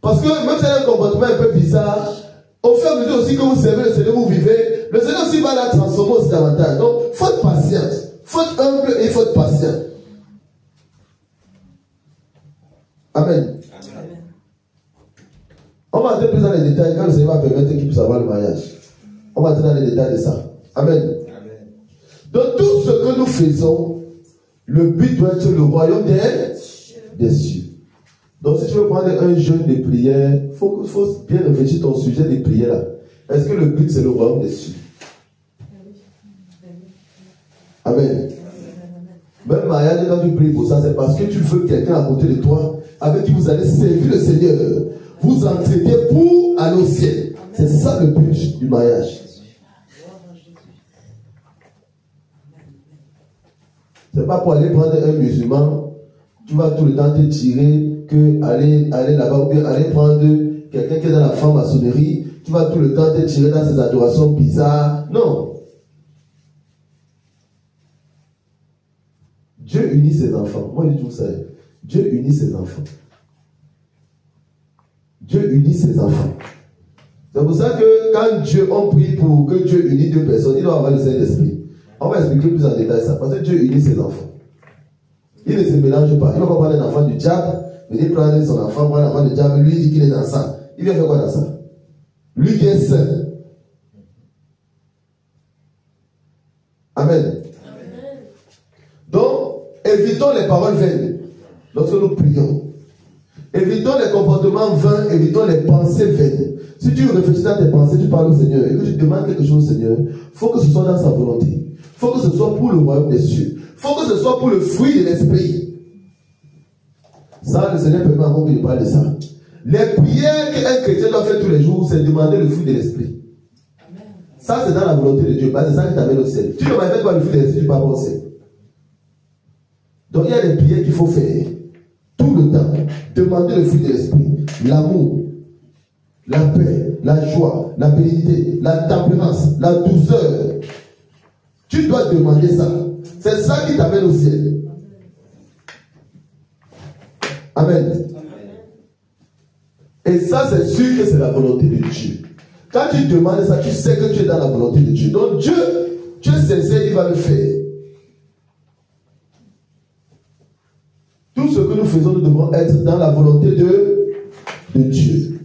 Parce que même si elle a un comportement un peu bizarre, au fur et à mesure aussi que vous servez le Seigneur, vous vivez, le Seigneur aussi va la transformer aussi davantage. Donc, il faut être patient. Il faut être humble et il faut être patient. Amen. Amen. On va entrer plus dans les détails quand le Seigneur va permettre qu'il puisse avoir le mariage. On va entrer dans les détails de ça. Amen. Amen. Donc, tout ce que nous faisons, le but doit être le royaume des cieux. Donc, si tu veux prendre un jeûne de prière, il faut bien réfléchir ton sujet de prière là. Est-ce que le but c'est le royaume des cieux? Amen. Même mariage, quand tu pries pour ça, c'est parce que tu veux quelqu'un à côté de toi avec qui vous allez servir le Seigneur. Vous entraînez pour aller au ciel. C'est ça le but du mariage. C'est pas pour aller prendre un musulman, tu vas tout le temps te tirer, que aller là-bas, ou bien aller prendre quelqu'un qui est dans la franc-maçonnerie, tu vas tout le temps te tirer dans ces adorations bizarres. Non. Dieu unit ses enfants. Moi, je dis tout ça. Dieu unit ses enfants. Dieu unit ses enfants. C'est pour ça que quand Dieu, on prie pour que Dieu unisse deux personnes, il doit avoir le Saint-Esprit. On va expliquer plus en détail ça. Parce que Dieu unit ses enfants. Il ne se mélange pas. Il ne va pas prendre un enfant du diable, venir prendre son enfant, prendre un enfant du diable, lui dit qu'il est dans ça. Il vient faire quoi dans ça? Lui qui est saint. Amen. Amen. Donc, évitons les paroles vaines lorsque nous prions. Évitons les comportements vains, évitons les pensées vaines. Si tu réfléchis dans tes pensées, tu parles au Seigneur et que tu demandes quelque chose au Seigneur, il faut que ce soit dans sa volonté. Il faut que ce soit pour le royaume des cieux. Il faut que ce soit pour le fruit de l'esprit. Ça, le Seigneur permet encore que je parle de ça. Les prières qu'un chrétien doit faire tous les jours, c'est demander le fruit de l'esprit. Ça, c'est dans la volonté de Dieu. C'est ça qui t'amène au ciel. Tu ne manifestes pas le fruit de l'esprit, tu ne vas pas au ciel. Donc, il y a des prières qu'il faut faire tout le temps. Demander le fruit de l'esprit. L'amour, la paix, la joie, la bénédiction, la tempérance, la douceur. Tu dois demander ça. C'est ça qui t'amène au ciel. Amen. Et ça, c'est sûr que c'est la volonté de Dieu. Quand tu demandes ça, tu sais que tu es dans la volonté de Dieu. Donc Dieu est sincère, il va le faire. Tout ce que nous faisons, nous devons être dans la volonté de Dieu.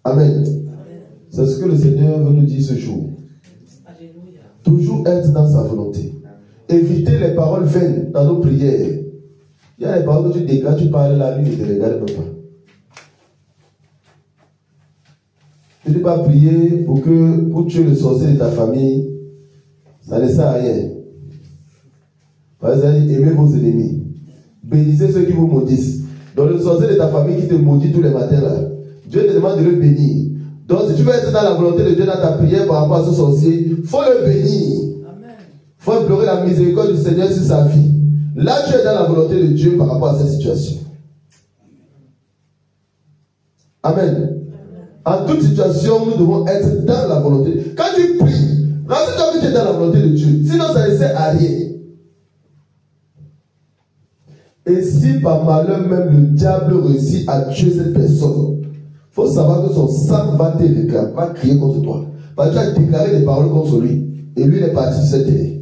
Amen. C'est ce que le Seigneur veut nous dire ce jour. Toujours être dans sa volonté. Éviter les paroles vaines dans nos prières. Il y a les paroles que tu déclares, tu parles la nuit et ne te regarde même pas. Tu ne peux pas prier pour tuer le sorcier de ta famille. Ça ne sert à rien. Par exemple, aimez vos ennemis. Bénissez ceux qui vous maudissent. Donc le sorcier de ta famille qui te maudit tous les matins là, Dieu te demande de le bénir. Donc si tu veux être dans la volonté de Dieu dans ta prière par rapport à ce sorcier, il faut le bénir. Il faut implorer la miséricorde du Seigneur sur sa vie. Là tu es dans la volonté de Dieu par rapport à cette situation. Amen. En toute situation, nous devons être dans la volonté. Quand tu pries, rassure-toi que tu es dans la volonté de Dieu. Sinon ça ne sert à rien. Et si par malheur même le diable réussit à tuer cette personne, il faut savoir que son sang va te réclamer, va crier contre toi. Parce que tu as déclaré des paroles contre lui. Et lui, il est parti sur cette terre.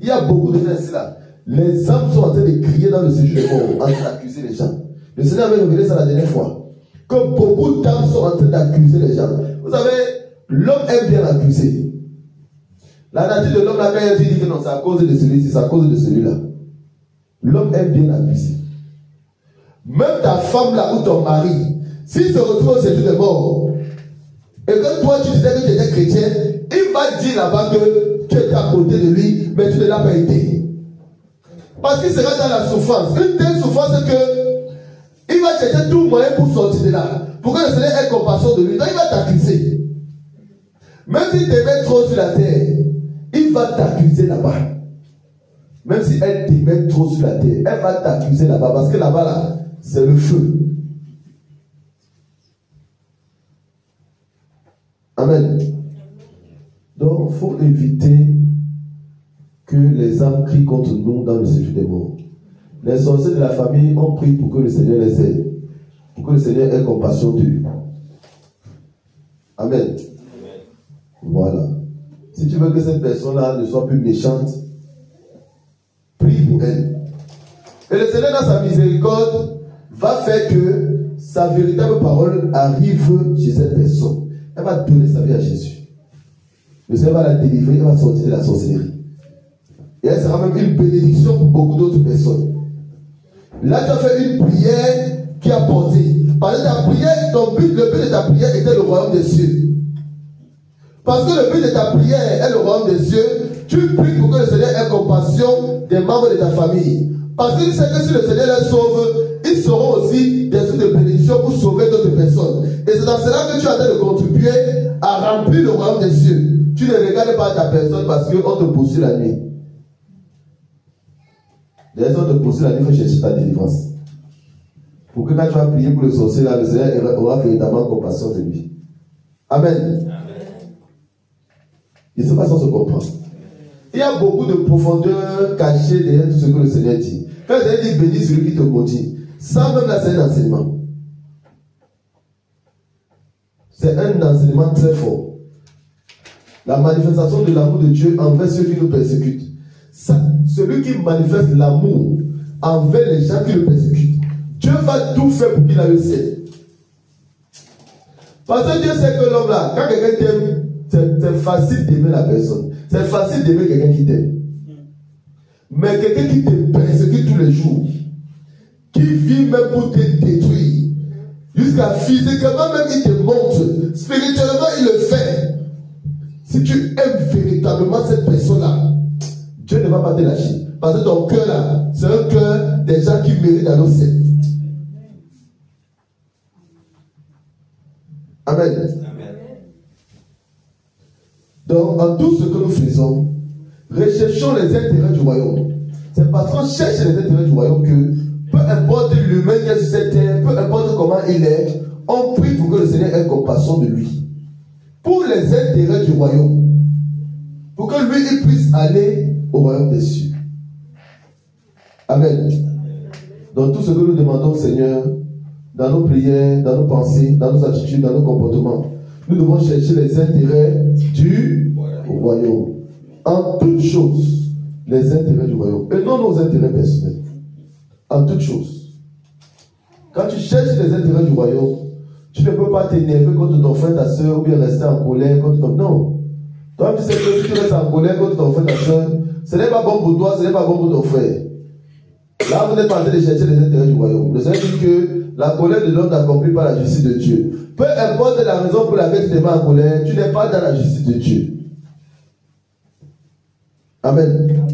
Il y a beaucoup de gens ici là. Les âmes sont en train de crier dans le séjour des morts, en train d'accuser les gens. Le Seigneur avait révélé ça la dernière fois. Que beaucoup d'âmes sont en train d'accuser les gens. Vous savez, l'homme aime bien accuser. La nature de l'homme là, quand il dit que non, c'est à cause de celui-ci, c'est à cause de celui-là. L'homme aime bien accuser. Même ta femme là ou ton mari, s'il se retrouve au séjour des morts, et que toi tu disais que tu étais chrétien, il va dire là-bas que tu étais à côté de lui, mais tu ne l'as pas été. Parce qu'il sera dans la souffrance. Une telle souffrance que il va chercher tout moyen pour sortir de là. Pour que le Seigneur ait compassion de lui. Donc il va t'accuser. Même s'il t'aimait trop sur la terre, il va t'accuser là-bas. Même si elle t'aimait trop sur la terre, elle va t'accuser là-bas. Parce que là-bas, là, c'est le feu. Amen. Donc, il faut éviter que les âmes crient contre nous dans le séjour des morts. Les sorciers de la famille ont prié pour que le Seigneur les aide. Pour que le Seigneur ait compassion d'eux. Amen. Voilà. Si tu veux que cette personne-là ne soit plus méchante, prie pour elle. Et le Seigneur, dans sa miséricorde, va faire que sa véritable parole arrive chez cette personne. Elle va donner sa vie à Jésus. Le Seigneur va la délivrer, elle va sortir de la sorcellerie. Et elle sera même une bénédiction pour beaucoup d'autres personnes. Là, tu as fait une prière qui a porté. Parce que ta prière, le but de ta prière était le royaume des cieux. Parce que le but de ta prière est le royaume des cieux, tu pries pour que le Seigneur ait compassion des membres de ta famille. Parce qu'il sait que si le Seigneur les sauve, ils seront aussi des sources de bénédiction pour sauver d'autres personnes. Et c'est dans cela que tu as de contribuer à remplir le royaume des cieux. Tu ne regardes pas ta personne parce qu'on te poursuit la nuit. Les gens te poursuivent la nuit, il faut chercher ta délivrance. Pour que quand tu vas prier pour le sorcier, là, le Seigneur aura véritablement compassion de lui. Amen. Je ne sais pas si on se comprend. Il y a beaucoup de profondeur cachée derrière tout ce que le Seigneur dit. Quand le Seigneur dit bénis celui qui te maudit, ça même là c'est un enseignement. C'est un enseignement très fort. La manifestation de l'amour de Dieu envers ceux qui nous persécutent. Ça, celui qui manifeste l'amour envers les gens qui le persécutent, Dieu va tout faire pour qu'il ait le ciel. Parce que Dieu sait que l'homme là, quand quelqu'un t'aime, c'est facile d'aimer la personne. C'est facile d'aimer quelqu'un qui t'aime. Mais quelqu'un qui te persécute tous les jours, qui vit même pour te détruire, jusqu'à physiquement même il te montre, spirituellement il le fait. Si tu aimes véritablement cette personne-là, Dieu ne va pas te lâcher. Parce que ton cœur là, c'est un cœur des gens qui méritent dans nos ciel. Amen. Amen. Donc, en tout ce que nous faisons, recherchons les intérêts du royaume. C'est parce qu'on cherche les intérêts du royaume que, peu importe l'humain qui est sur cette terre, peu importe comment il est, on prie pour que le Seigneur ait compassion de lui. Pour les intérêts du royaume. Pour que lui, il puisse aller au royaume des cieux. Amen. Dans tout ce que nous demandons au Seigneur, dans nos prières, dans nos pensées, dans nos attitudes, dans nos comportements, nous devons chercher les intérêts du royaume. En toutes choses, les intérêts du royaume. Et non nos intérêts personnels. En toutes choses. Quand tu cherches les intérêts du royaume, Tu ne peux pas t'énerver contre ton frère, ta soeur, ou bien rester en colère contre ton... Non. Toi, tu sais que si tu restes en colère contre ton frère, ta soeur, ce n'est pas bon pour toi, ce n'est pas bon pour ton frère. Là, vous n'êtes pas en train de chercher les intérêts du royaume. Le Seigneur dit que la colère de l'homme n'accomplit pas la justice de Dieu. Peu importe la raison pour laquelle tu te mets en colère, tu n'es pas dans la justice de Dieu. Amen.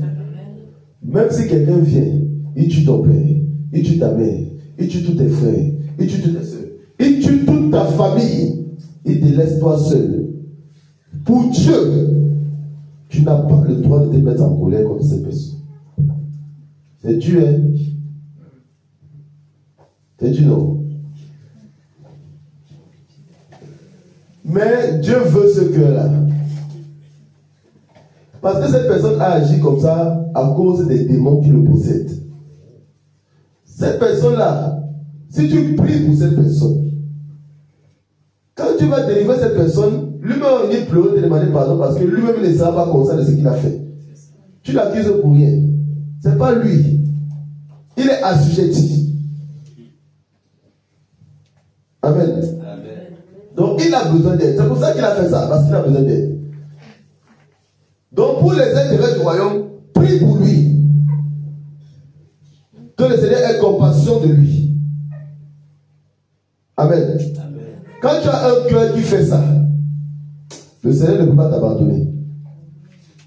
Même si quelqu'un vient, il tue ton père, il tue ta mère, il tue tous tes frères, il tue toutes tes soeurs, il tue toute ta famille, il te laisse toi seul. Pour Dieu, tu n'as pas le droit de te mettre en colère contre cette personne. C'est Dieu, hein? C'est Dieu, non? Mais Dieu veut ce cœur-là. Parce que cette personne a agi comme ça à cause des démons qui le possèdent. Cette personne-là, si tu pries pour cette personne, quand tu vas délivrer cette personne, lui-même il pleure te demander pardon parce que lui-même il ne sera pas conscient de ce qu'il a fait. Tu l'accuses pour rien. Ce n'est pas lui. Il est assujetti. Amen. Amen. Donc il a besoin d'aide. C'est pour ça qu'il a fait ça, parce qu'il a besoin d'aide. Donc pour les intérêts du royaume, prie pour lui. Que le Seigneur ait compassion de lui. Amen. Amen. Quand tu as un cœur qui fait ça, le Seigneur ne peut pas t'abandonner.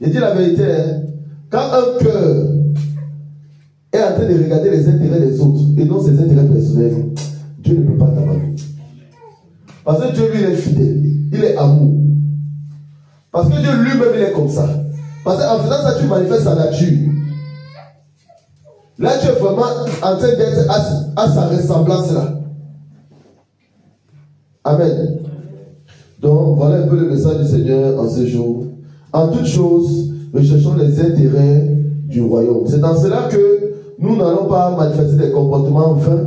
Il dit la vérité, hein? Quand un cœur est en train de regarder les intérêts des autres et non ses intérêts personnels, Dieu ne peut pas t'abandonner. Parce que Dieu lui il est fidèle, il est amour. Parce que Dieu lui-même il est comme ça. Parce qu'en faisant ça, tu manifestes sa nature. Là, tu es vraiment en train d'être à sa ressemblance là. Amen. Donc, voilà un peu le message du Seigneur en ce jour. En toute chose, recherchons les intérêts du royaume. C'est dans cela que nous n'allons pas manifester des comportements vains,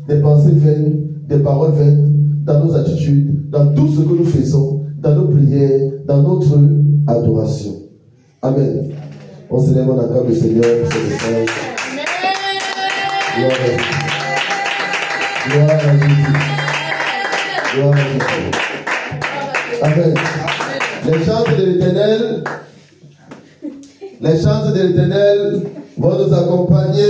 des pensées vaines, des paroles vaines, dans nos attitudes, dans tout ce que nous faisons, dans nos prières, dans notre adoration. Amen. On s'élève, on acclame le Seigneur pour ce message. Gloire à Jésus. Gloire à Jésus. Amen. Les chantes de l'Éternel, les chantes de l'Éternel vont nous accompagner